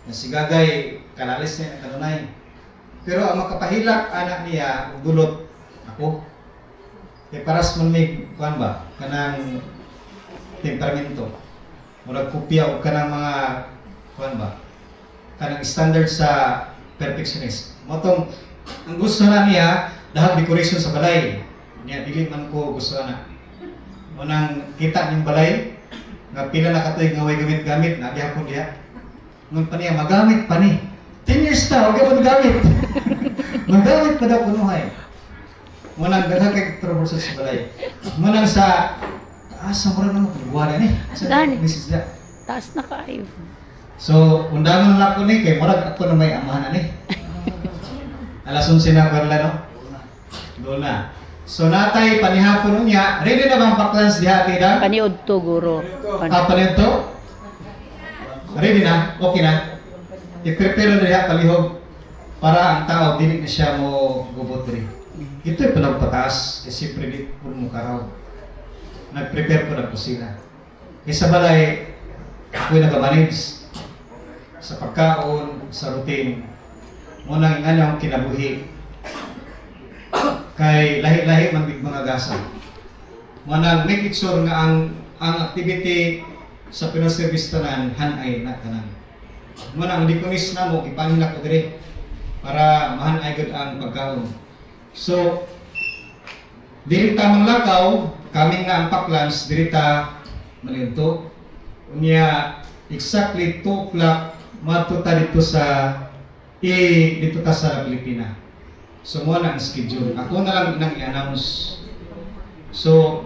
Nga si Gagay, kalalis niya, kanunay. Pero ang makapahilak, anak niya, dulot, ako. Kaya paras man may, kuhan ba, kanang temperamento. Murag kopya o kanang mga, kuhan ba, kanang standard sa perfectionist. Motong, ang gusto na niya, dahil decoration sa balay. Niya, dili man ko gusto na. Unang kita niyong balay, nga pila na katoy nga way gamit-gamit, nabiya ko diya. Ngun pa niya, magamit pa ni. 10 years na, huwag mo gamit. Magamit pa daw kunuhay. Munang daghang kay trouble sa balay. Munang sa taas sa mura naman, wala ni. Dani. Mrs. Da. Taas na kayo. So, undangan na ako ni, kay murag ako na may amahan ni. Alas 11 na barla, no? Doon na. So, natay panihapon niya. Ready na bang paklans diha, Tida? Paniod to, guro. Paniod to? Ready na? Okay na? I-prepare na diha palihog para ang tao, dili na siya mo gubot rin. Ito'y palagpataas, kasi predict po mo karaw. Nag-prepare po na kusina. Sa balay, ako'y nag-manage sa pagkaon, sa routine. Munang nga ang kinabuhi kay lahi-lahi man big mga gasa. Munang make it sure nga ang activity sa pinoservice tanan hanay na tanan. Munang dikonis na mo ipanhina ko dire para mahanay gud ang pagkaon. So dili tamang lakaw kaming nga ang paklans diri ta malinto. Unya exactly 2 o'clock madto ta dito sa dito ta sa Pilipina. So mo na ang schedule. Ako na lang nang i-announce. So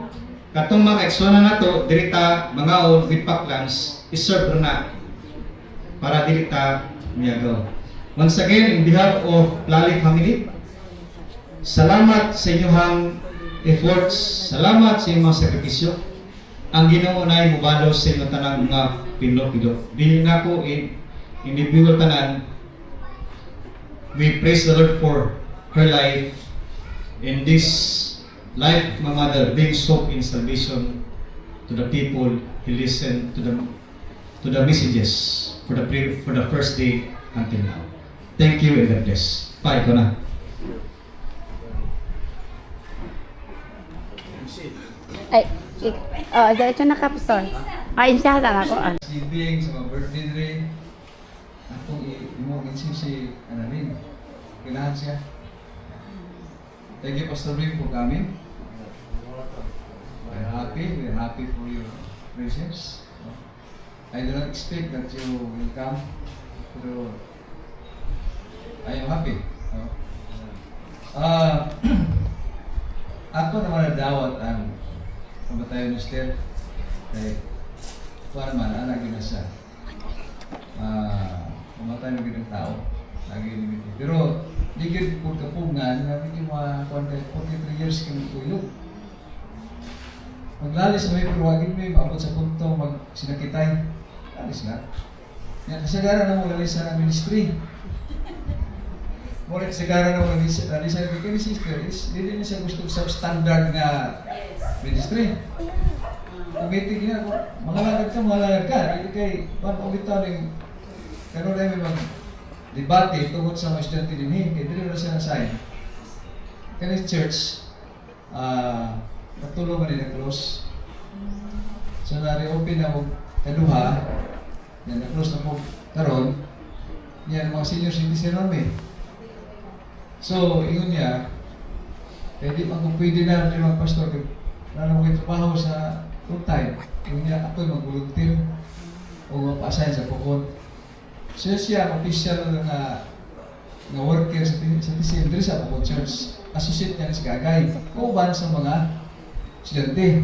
katong mga eksona na to, dirita mangaon with paklans, iserve na para dirita miyagaw. Once again, in behalf of Lali family, salamat sa inyong efforts, salamat sa inyong sakripisyo. Ang Ginoo nay mubalos sa inyong tanang mga pinlo-pilo. Dili na ko individual tanan. We praise the Lord for her life and this life, my mother, being soaked in salvation to the people who listen to the messages for the first day until now. Thank you and God bless. Bye ko na. Ay, diretso na kapsol. Ay, siya na ako. Sibing sa mga birthday rin. Ako imongin si rin. Kailangan siya. Thank you, Pastor Ring, for coming. We're happy for your presence. I do not expect that you will come, pero I am happy. Ako naman nadawat ang kamatayan ni Esther. kuha naman, anak yun na siya. Mamatay na ng tao. Lagi yun. Pero, di yun po kapungan, na hindi mga 43 years kami tuyog. Maglalis na may perwagin mo, maabot sa punto, sinakitay. Lalis na. Yan, kasagaran na mo lalisan ang ministry. Mula kasagaran na mo lalisan ang sister is, hindi na siya gusto substandard na ministry. Committee niya, mga lagad ka. Hindi kay, paano bitaw ng, pero na may debate tungkol sa mga estudyante din, kaya dito na siya na-sign. Kaya church, natulong man na close. So, na-reopen na mo kaduha, yan, na-close na mo karon, yan, mga senior citizen namin. So, ingon niya, kaya di man kung pwede na rin mga pastor, lalo mo trabaho sa full time. Ingon niya, ako'y mag-volunteer o mapa-assign sa pukon. So, siya, official na worker sa TCM, dito sa pukon church. Associate niya na si Gagay. Kauban sa mga estudyante.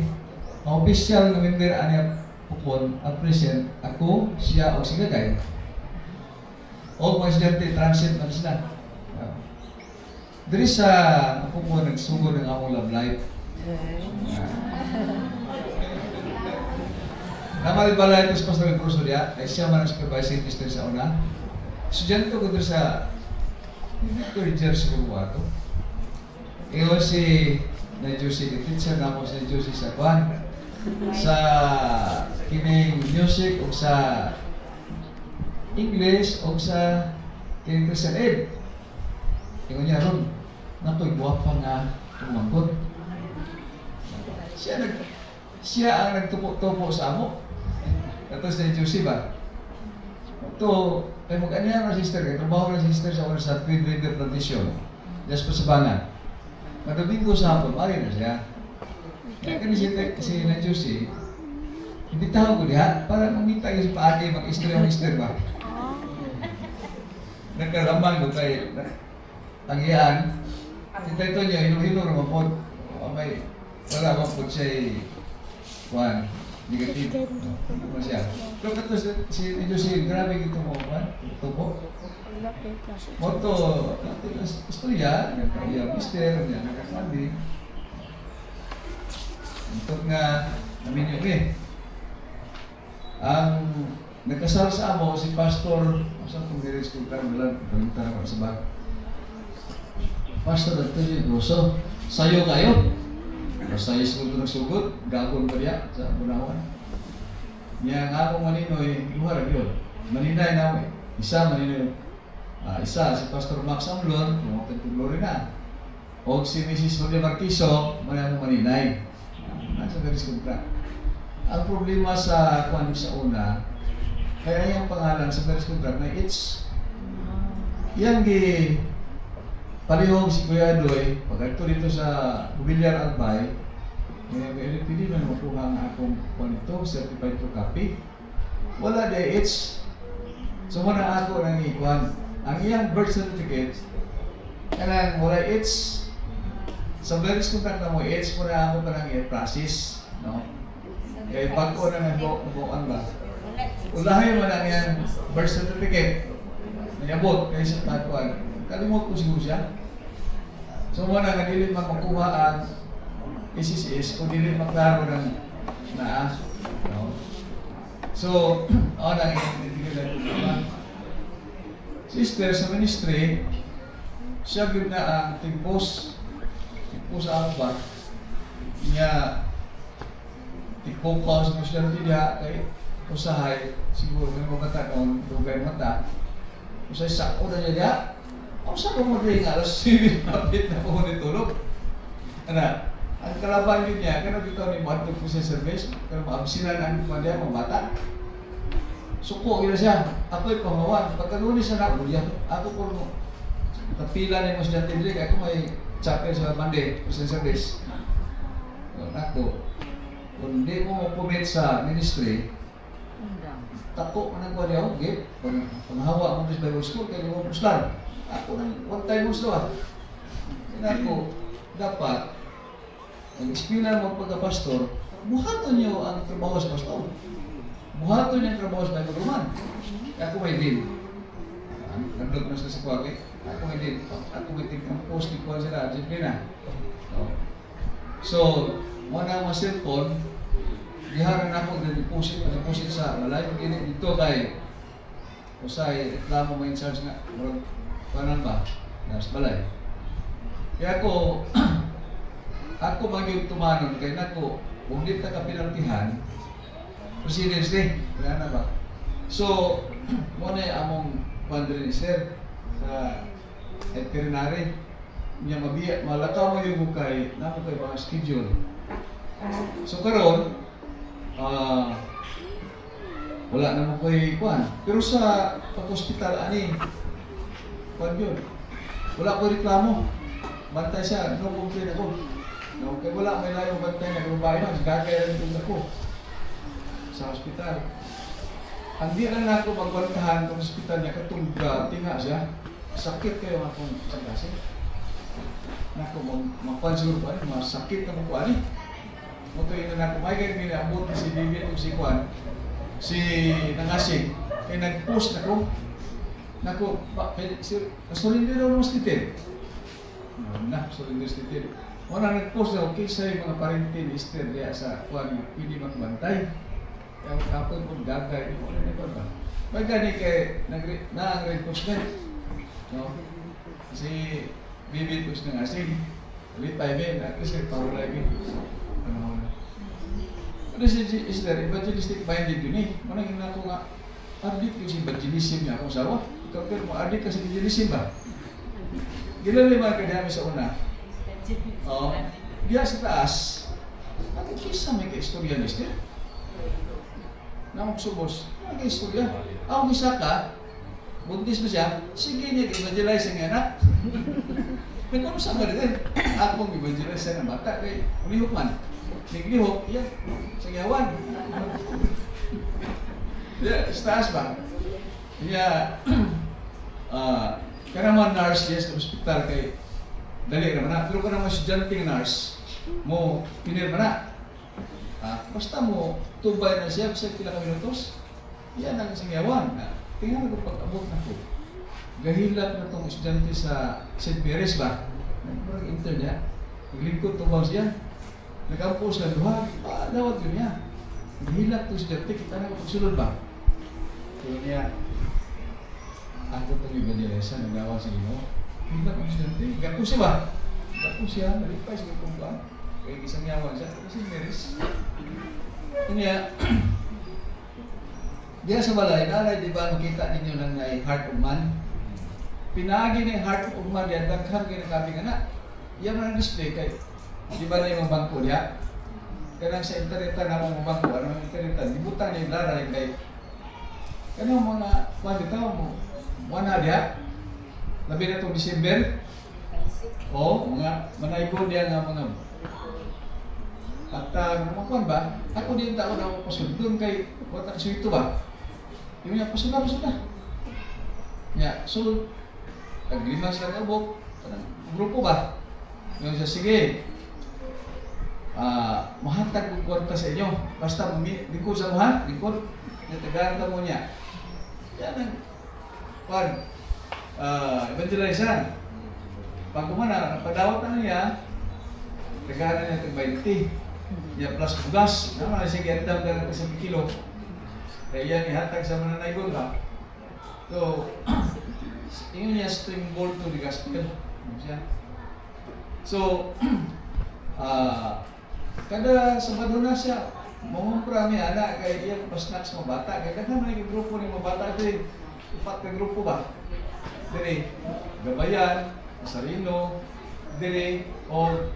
Ang official na member niya pukon at present, ako, siya o si Gagay. O mga estudyante, transit na sila. Diri sa pukon, nagsugod ng among love life. Naman balay ito sa Pastor Cruz diya, ay siya man ang supervising minister sa una. Estudyante ko dito sa third year siguro ato. Iyon si na Josie, teacher na ako si Josie sa kwan. Sa kining music o sa English o sa kining Christian Ed. Iyon niya ron, nako'y guwapa nga tumangkot. Siya ang nagtupo-tupo sa amo. Ito si Josie ba? Ito, kaya mag-anihan na sister, kaya trabaho na sister sa Twin River Plantation. Just pa sa Bangan. Madabing ko sa hapon, mali na siya. Kaya kasi na Josie, hindi tawag ko diha, para mamita yung paagi, mag-istorya ba? Nagkaramang ko kayo. Tangian, kita ito niya, hilo-hilo naman po. Wala bang po siya negative. Ano siya? Pero kato si Josie, grabe ito mo ba? Ito po. Moto, istorya, nagkaya mister, nagkakasabi. Ito nga, namin yun Ang nagkasal sa amo, si Pastor, saan kong direct school ka, balitan ako sa bag. Pastor, ito yung Rosso, sayo kayo. Sayo siguro nagsugod, gagawin pa niya sa Bunawan. Niya nga akong maninoy, luhar yun. Maninay na isa maninoy. Isa, si Pastor Max Amlon, pumunta ng glory na. O si Mrs. Julia Marquiso, maninay. Nasa garis kontra. Ang problema sa kwan sa una, kaya yung pangalan sa garis kontra na it's yan palihog si Kuya Adoy, pagkakto dito sa Mobiliar Albay, pili man makuha ang akong kwanito, certified to copy. Wala de, it's so muna ako nang ikuan. Ang iyang birth certificate, kanang wala it's sa birth contract na mo, it's muna ako parang i-process, no? Kaya pag ko na nabukan ba, ulahin mo lang yung birth certificate, nayabot kayo sa tagpuan. Kalimot ko siguro siya. So muna nga dili magkukuha ang SSS kung dili magklaro ng naa. No? So, ako na yung sister sa ministry, siya yun na ang tigpos sa ako ba, niya tigpos mo siya niya kay usahay, siguro may mga mata noon, dugay mata, usahay sakto na niya niya. Ang sa kumudri nga, alas 7 kapit na po tulog. Ang kalaban yun niya, kaya bitaw ni Madog po sa service, pero maabsinan ang kumandya, mga bata. Suko, gila siya. Ako'y pamawan. Pagkalunin siya na, ako po mo. Kapila ni Mas Jantindrik, ako may chapel sa Monday, sa service. Ako, kung hindi mo mag-commit sa ministry, tako man ang kwa niya, okay? Panghawa mo sa Bible School, kaya mo puslan. Ako nang one time mo sa kaya ako, dapat, ang experience mo pagka-pastor, buhaton niyo ang trabaho sa pastor. Buhato niyang trabaho sa Bible Roman. Ako may din. Nandog na sa Kwake. Ako may din. Ako may tingkang post ni Kwan sila. Argentina. So, muna ang mga cellphone, diharan ako na-deposit sa malayo. Dito kay usay reklamo mo in charge nga. Paano ba? Nasa balay. Kaya ako magyong tumanon kay nako, kung di ka pinaltihan, President's Day, kaya na ba? So, muna among pandrin sir sa veterinary niya mabiya, malakaw mo yung bukay, naman kayo mga schedule. So karon, wala naman ko'y kuhan. Pero sa pag-hospital, kuhan yun. Wala ko reklamo. Bantay siya, no complain ako. No, kaya wala may layong bantay na babae na, gagaya rin ako sa hospital. Ang di na ako magbantahan ng hospital niya katong tinga siya. Sakit kayo akong sa kasi. Nako magkuhan siguro pa rin, masakit na magkuhan eh. Matuloy na ako, may ganyan nila, abot na si David o si Kuhan, si Nangasig, kaya nag-post na ko. Nako, kasulinder daw ng hospital. Kasulinder hospital. Wala nag-post daw, kaysa yung mga parente ni Esther diya sa Kuhan, pwede magbantay. Kaya kapag kung gagay, wala na ba? May gani kay na-reinforcement. No? Kasi bibit ng asin. Ulit tayo din, at least kay Paul lagi. Ano si Esther, evangelistic minded yun eh. Manangin na ako nga, ardit yung si evangelism niya akong sawa. Ikaw pero mo, ardit ka sa evangelism ba? Ginaliman ka namin sa una. Diya sa taas, nakikisa may ka-istorya ni Esther. Namang subos, nag-istorya. Ako isa ka, buntis mo siya, sige niya evangelize ang anak. May kung saan ba rin? Akong evangelize siya ng bata, kay ulihok man. Naglihok, yan, sa gawan. Sa taas ba? Kaya, kanaman nurse yes, sa hospital kay dali naman na. Pero kanaman estudyanteng nurse, mo pinirma na. Basta mo tubay na siya, sa pila ka minutos, yan ang sangyawan. Tingnan ko pag-abot na ko. Gahilat na itong estudyante sa St. Mary's ba? Nag-intern niya. Naglingkod tumaw siya. Nag-ampos na duha. Lawat yun niya. Gahilat itong estudyante. Kita na pagsulod ba? Kaya niya, ako itong evangelisa, nagawa sa inyo. Gahilat itong estudyante. Gato siya ba? Gato siya. Nalipay siya itong ba? Kaya isang yawan siya. Ito si Mary's. Kanya, diya sa balay, nanay, di ba makita ninyo ng Heart of Man? Pinagi na yung Heart of Man yan, daghan kayo ng kaming anak. Yan na display kay, di ba na yung mga bangko niya? Kaya sa internetan na mga bangko, ano yung internetan, dibutan niya yung laray kay, kaya mga, dito mo, na diya, labi na itong December, mga manaygo diya nga mga, at naman ba, ako din taon na ako pasunod doon kay Watak Suito ba? Yung niya, pasunod na. Niya, so, naglima sila ng abok, grupo ba? Yung siya, sige, mahatag ng kwarta sa inyo. Basta, likod sa mahat, likod, natagaan ka mo niya. Yan ang, evangelizan. Pag kumana, napadawat na niya, tagaan na niya itong 20. Ya plus bugas, naman na siya giandam ka sa kilo. Kaya yan ihatag sa mananaygol ba? So, tingin niya springboard to the gospel. So, kada Sabado na siya, mamumpra may anak, kaya iyan pa-snacks mga bata. Kaya naman yung grupo ng mga bata din. Upat ka grupo ba? Dili, Gabayan, Sarino, dili, o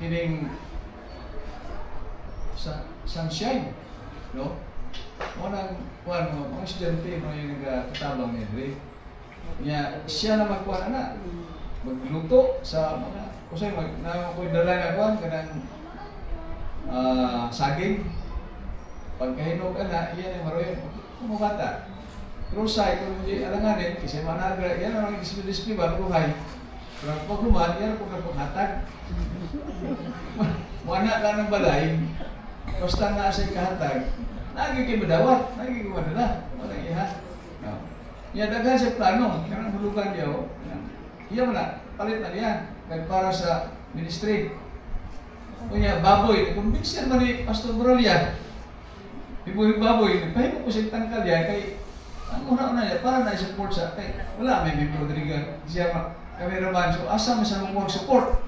kining sunshine, no? Mga estudyante mo yung nagkatabang ni Dre. Siya na magkuhan na, magluto sa mga, kusay, nakoy dala na kuhan, kanang saging. Pagkahinog na, iyan yung maroyon, kumukata. Pero sa kung hindi alanganin, kasi managra, yan ang display ba, maruhay. Pero pag luman, yan ang pagkapaghatag. Mana ka ng balay, basta na sa kahatag, Lagi kayo madawat, lagi kayo madala. Walang iha. No. Yan, daghan sa plano. Kanang hulugan niya, oh. Iya mo na, palit na niya. Kaya para sa ministry. Kunya, baboy. Kumbinsin man ni Pastor Brolia. Ibu baboy, pahipo ko siya tangkal yan. Kay, ang una-una niya, para na-support sa, kay, wala, may Bibi Rodrigo. Siya, kami naman, so asa mo siya mag-support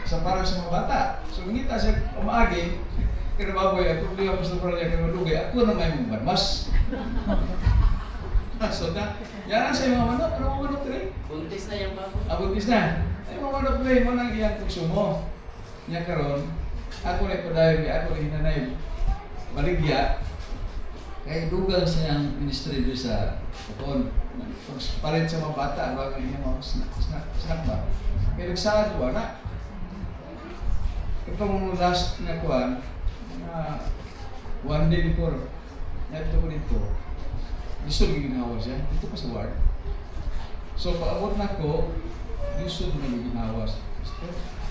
sa para sa mga bata. So, ngita siya umaagi, kinababoy, at kung liya Pastor Brolia, kinalugay, ako na may mga mas. So, yan ang sa mga manok. Ano mga manok rin? Buntis na yung baboy. Buntis na. Ay, mga manok rin mo nang iyang tukso niya karon, ako na ipadayon niya, ako na hinanay. Baligya, kaya dugang siyang ministry doon sa Pukon. Palit sa mga bata, bago niya mga snack ba? Kaya nagsaad ko, na. Itong last na kuwan, one day before, nabito ko dito, gusto ko ginawa siya, dito pa sa ward. So, paabot na ko, gusto ko na ginawa siya.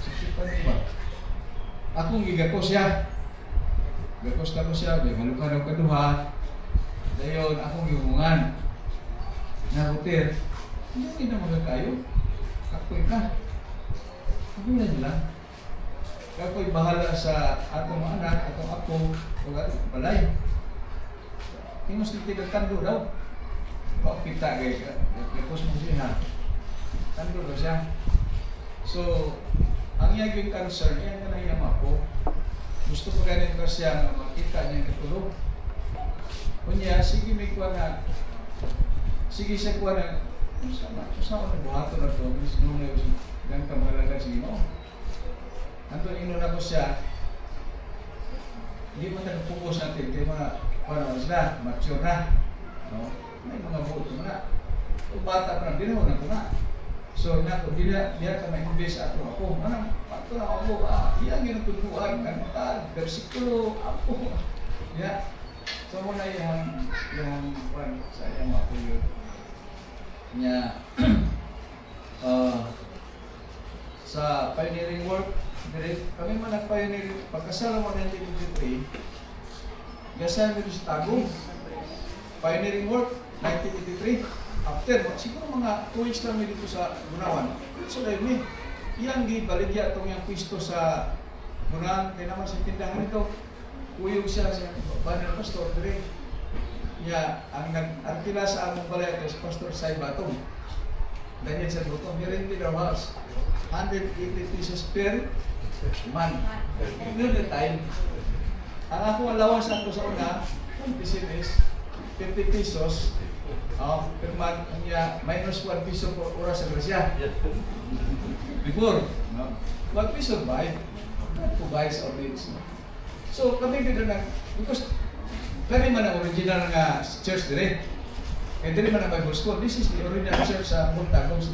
Siksipan ko ba? Akong gigakos siya. Gakos na ko siya, may malukan ako kaduha. Dayon, akong gihungan. Nakutir, hindi na magkakayo. Ako'y ka. Ako'y na nila. Ako'y bahala sa atong anak, atong ako, o atong balay. Tingos dito kando daw. Pakita kay gakos mo siya. Kando daw siya. So, ang iyaging concern, yan na nahiyam ako. Gusto ko ganin ko siya na makita niya ng tulog. Kunya, sige may kuha na, sige siya kuha na, saan ko buhato na ito, please nung na yung gan kamalaga, sige mo. Anto inon ako siya, hindi mo nagpupos natin, kaya mga, paano sila, mature na. No? May mga buto mo na. O bata pa na, binahon ako na. So, nako, dia ka na-invest ako. Anong, pato na ako, iyan ginutuluan, kantal, versikulo, ako. Yeah. So, muna yung sa iyang mga puyo. Niya, sa pioneering work, kami man nag-pioneering, pagkasala mo 1953, gasal mo sa Tagum. Pioneering work, 1983. After, siguro mga 2 weeks lang dito sa Bunawan. So, dahil may, iyang gibaligya itong yung pwisto sa Bunawan. Kaya naman sa tindahan ito, uyog siya sa Banner Pastor. Dire, niya, ang nag-artila sa among balay ito si Pastor Sai Batong. Daniel sa Butong, here in the house, 180 pesos per month. Yun the time. Ang akong allowance ako sa una, is 50 pesos. Per month, niya, minus 1 piso per oras sa grasya. Before, no? 1 piso buy, not to buy our needs. No? So, kami dito na, because kami man ang original nga church dire. Kaya dire man ang Bible School. This is the original church sa Montagong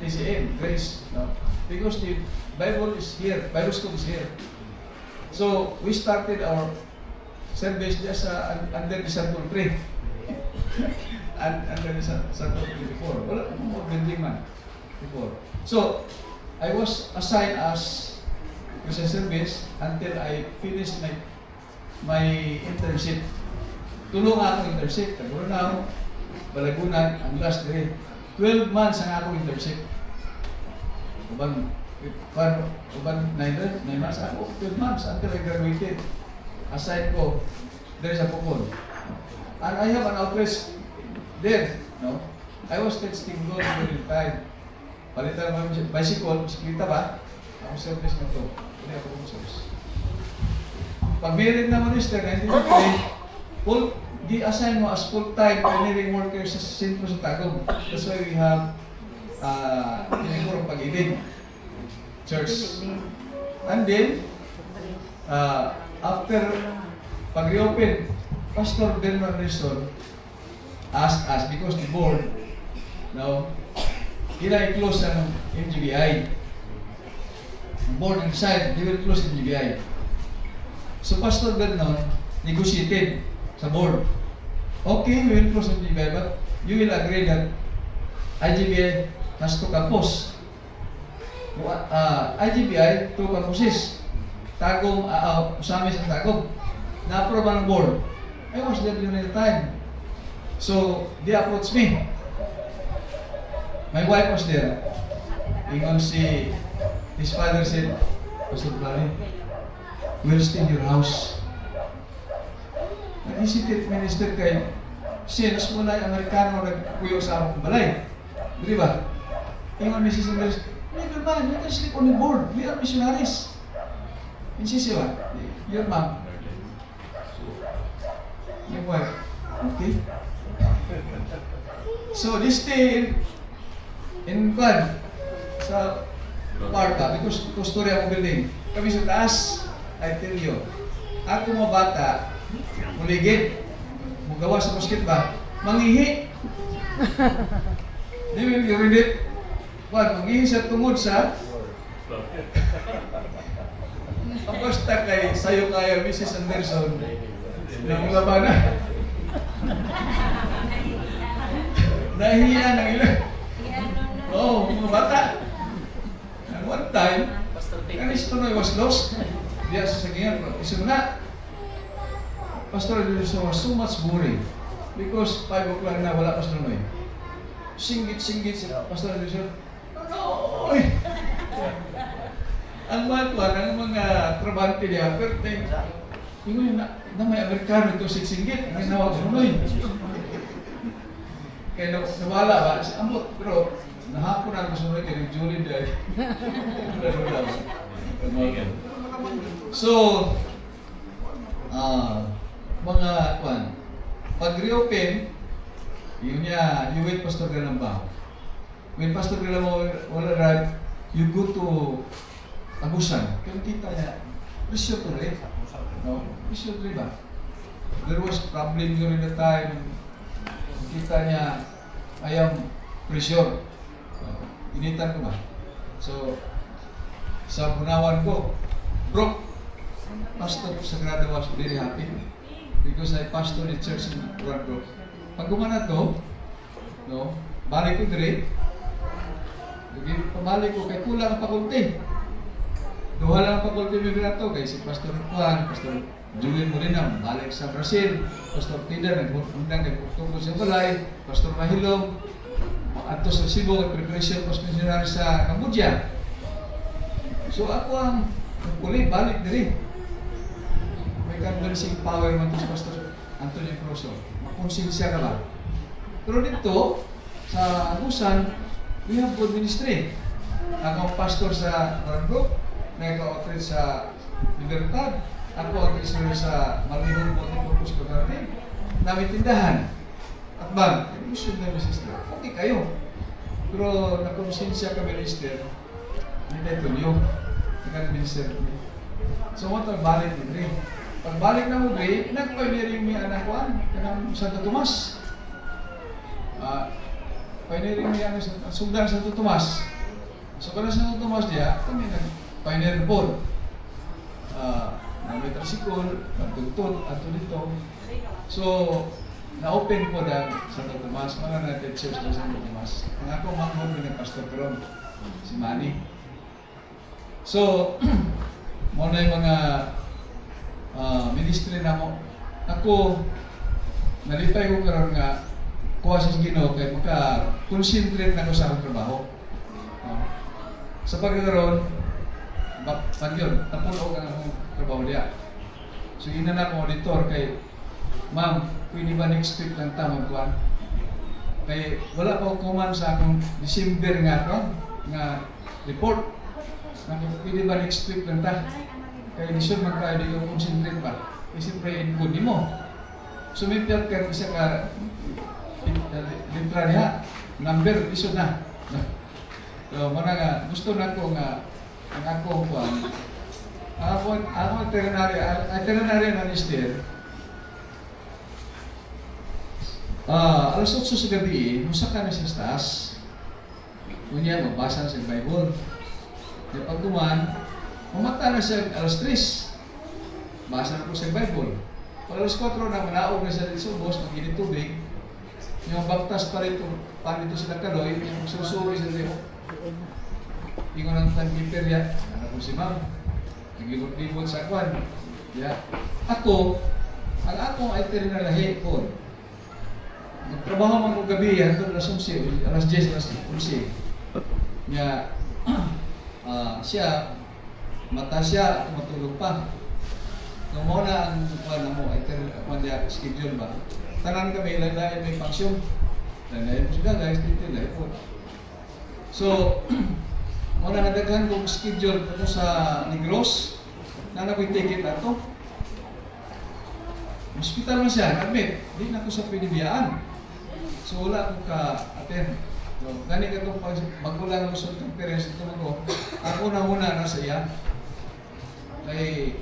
TCM, Grace. No? Because the Bible is here, Bible School is here. So, we started our service just under the Santo Tree. And then Santo before. Wala mo building man before. So, I was assigned as Christian service until I finished my internship. Tulong ako internship. Taguro na ako. Balagunan, ang last grade. 12 months ang akong internship. Uban 9 months ako. 12 months until I graduated. Assigned ko there sa Pukon. And I have an outreach there, no? I was texting doon during time. Palitan mo yung bicycle, bisikleta ba? Ako service na to. Hindi ako kong service. Pag meron na minister, hindi mo full, di-assign mo as full-time pioneering worker sa sentro sa Tagum. That's why we have Tinigurong Pag-ibig Church. And then, after pag-reopen, Pastor Bernard Nelson asked us, because the board, now, i-close ang MGBI. The board decided they will close MGBI. So Pastor Bernard negotiated sa board. Okay, we will close MGBI, but you will agree that IGBI has two campus. IGBI, two campuses. Tagum, Usamis at Tagum. Na-approve ang board. I was there during the time. So, they approached me. My wife was there. Ingon his father said, Pastor Blani, we'll stay in your house. Nag-hesitate minister kay since mula yung Amerikano nagkuyo sa among balay. Di ba? Ingon Mrs. Andres, never mind, you can sleep on the board. We are missionaries. And she said, what? Your mom. Your wife. Okay. So they stay in Kwan sa Parta because story ako building. Kami sa taas, I tell you, ako mga bata, muligid, magawa sa basket ba, mangihi. Di will you read it? Kwan, mangihi sa tungod sa basta kay sayo kaya Mrs. Anderson ng labanan. Nahihiya ng ilan. Oo, mga bata. And one time, kanis Tunoy was lost. Diya sa sagingan, iso na. Pastor Anderson was so much boring because 5 o'clock na wala pa sa Tunoy. Singgit si Pastor Anderson. Tunoy! Ang mga trabante niya, pero yung na may Amerikano ito singgit, ang nawag sa Tunoy. Kaya nawala ba? Si Amot, pero nahapon ang gusto rin, kaya Julie dahil. So, mga kwan, pag reopen, yun niya, you wait Pastor Galamba. When Pastor Galamba will arrive, you go to Agusan. Kaya kita niya, presyo to rin. No? Presyo to rin ba? There was problem during the time, kita niya, I am pressure. Initan ko ba? So, sa bunawan ko, broke. Pastor Sagrado was very happy because I pastor the church in Toronto. Pag gumana to, no, balik ko dire, pabalik ko, kay kulang ang pakulti. Duha lang ang pakulti may binato, kay si Pastor Juan, Pastor Julian Molina, balik sa Brazil, Pastor Tinder, nagundang nagtungkol sa balay, Pastor Mahilong, ato sa Cebu, preparation post missionary sa Cambodia. So ako ang uli, balik diri. May convincing power man to si Pastor Antonio Croso. Makonsensya ka ba? Pero dito, sa Agusan, we have good ministry. Ako ang pastor sa Barangok, nag-outreach sa Libertad, ako ang treasurer sa Malihong Multipurpose Community, namin tindahan. At bang, you should know, sister, okay kayo. Pero nakonsensya ka, minister, hindi ito niyo, nag-minister. So, what ang balik ni Dre? Pagbalik na mo, Dre, nag-pioneering mi anak ko, kanang Santo Tomas. Pioneering mi anak sugdan Santo Tomas. So, kada Santo Tomas diya, kami nag-pioneer board. May tricycle, nagtugtog, ato dito. So, na-open po ng Santo Tomas, mga natin church ng Santo Tomas. Ang ako makahon ng Pastor Perón, si Manny. So, muna yung mga ministry na mo. Ako, nalipay ko karon nga, kuha sa Ginoo kay maka-concentrate na ko sa akong trabaho. Sa pagkakaroon, pag yun, napuno ang akong trabaho niya. So, ina na akong auditor kay, ma'am, pwede ba next week lang tamang kuhan? Kay, wala pa akong kuman sa akong December nga report. Pwede ba next week lang ta? Kaya di sure magkaya di ko concentrate pa. Kasi pray and good ni mo. Sumipyat ka isa ka litra niya. Number, iso na. So, mana nga, gusto na ko nga ang ako kuhan. Ako itinerary na lister. Alas 8 sa gabi, musa ka na sa taas. Kunya, magbasa sa Bible. Di pag kuman, mamata na siya alas 3. Basa na po sa Bible. Pag alas 4 na, manaog na siya dito sa bus, mag-init tubig. Yung baptas pa rin dito sa Kaloy, yung susuri sa dito. Yung nang tag-giper yan, ano po si ma'am. Nag-libot sa kwan. Yeah. Ako, ang akong itinerary lahi po. Nagtrabaho man ko gabi, hanggang alas 11, alas 10, alas 11. Niya, siya, mata siya, matulog pa. Nung muna ang mo, itinerary, schedule ba? Tanan kami, lain-lain may function. Lain-lain po sila, guys, dito, lain po. So, muna nadaghan kong schedule ko sa Negros, na nakoy ticket na to. Hospital na siya, admit, di na ko sa pinibiyaan. So wala akong ka-attend. So, gani ka itong magkulang ako sa conference ito ako, ang una-una nasa iya. Kay,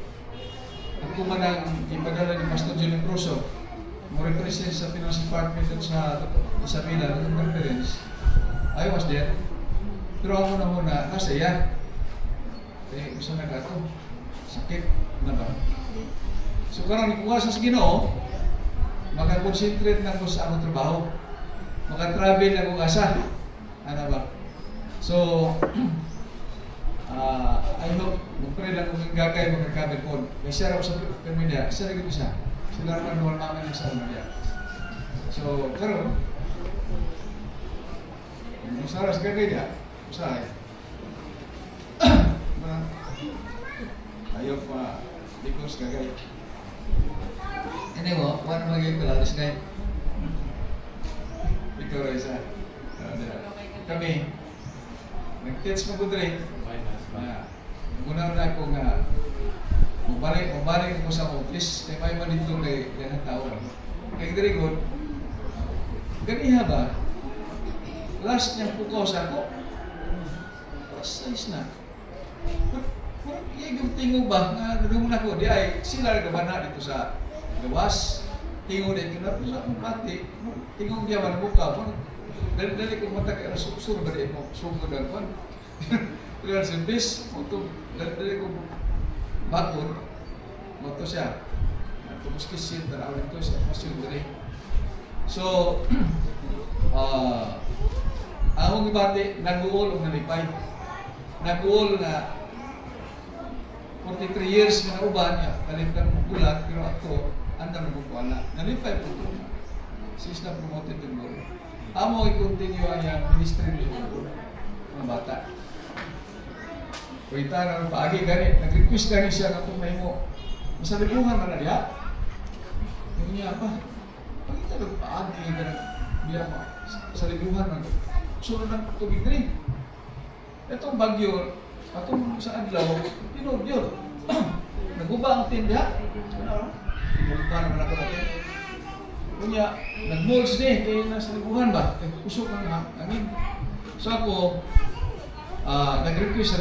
ako man ang ipadala ni Pastor Julian Crusoe, mo represent sa Finance Department at sa Isabela ng conference, I was there. Pero ang una-una nasa iya. Kaya gusto na ka ito. Sakit na ba? So karang ikuha sa Ginoo, maka-concentrate na ko sa akong trabaho. Maka-travel na ko asa. Ano ba? So, I hope, magpray lang kung gagay magkakabil po. May siya raw sa Perminia, isa rin ko siya. Sila naman naman namin ng sa Perminia. So, karon, yung saras gagay niya, usahay. Ayaw pa, likos gagay. Ano mo, paano magiging palalis ngayon? Ikaw rin isa. Kami, nag-teach mo ko rin. Muna na ako nga, mabalik ako sa office, kaya may man dito kay ng tao. Kaya dari ko, ganiha ba? Last niyang pukos ako, size na. Yung tingog ba, nagumuna ko, di ay, sila nagabana dito sa gawas. Tingog din, kinapos akong pati, tingog niya man buka, dali ko mata kaya sur ba rin mo, sugod ang kwan. Kaya service, dali ko bakon, moto siya. Tapos kisin, tarawin ko siya, masyong dali. So, akong ibati, nag-uol o nalipay. Nag-uol na 43 years mga uban niya, kalimutan mo bulat, pero ako, andang nagpupuala. Nalipay po ito. Sis na promoted din mo. Amo i-continue ang ministry mo mga bata. Kuita na ng paagi gani, nag-request gani siya na kung may mo. Masalibuhan na na diya. Yung niya pa, pagkita ng paagi ka na biya mo. Masalibuhan na. Sunod ng tubig rin. Itong bagyo, atong sa adlaw, pinod yun. Naguba ang team diha. Naguba naman ako natin. Kunya, nag-molds din, kaya nasa libuhan ba? Usok ang hangin. So ako, nag-request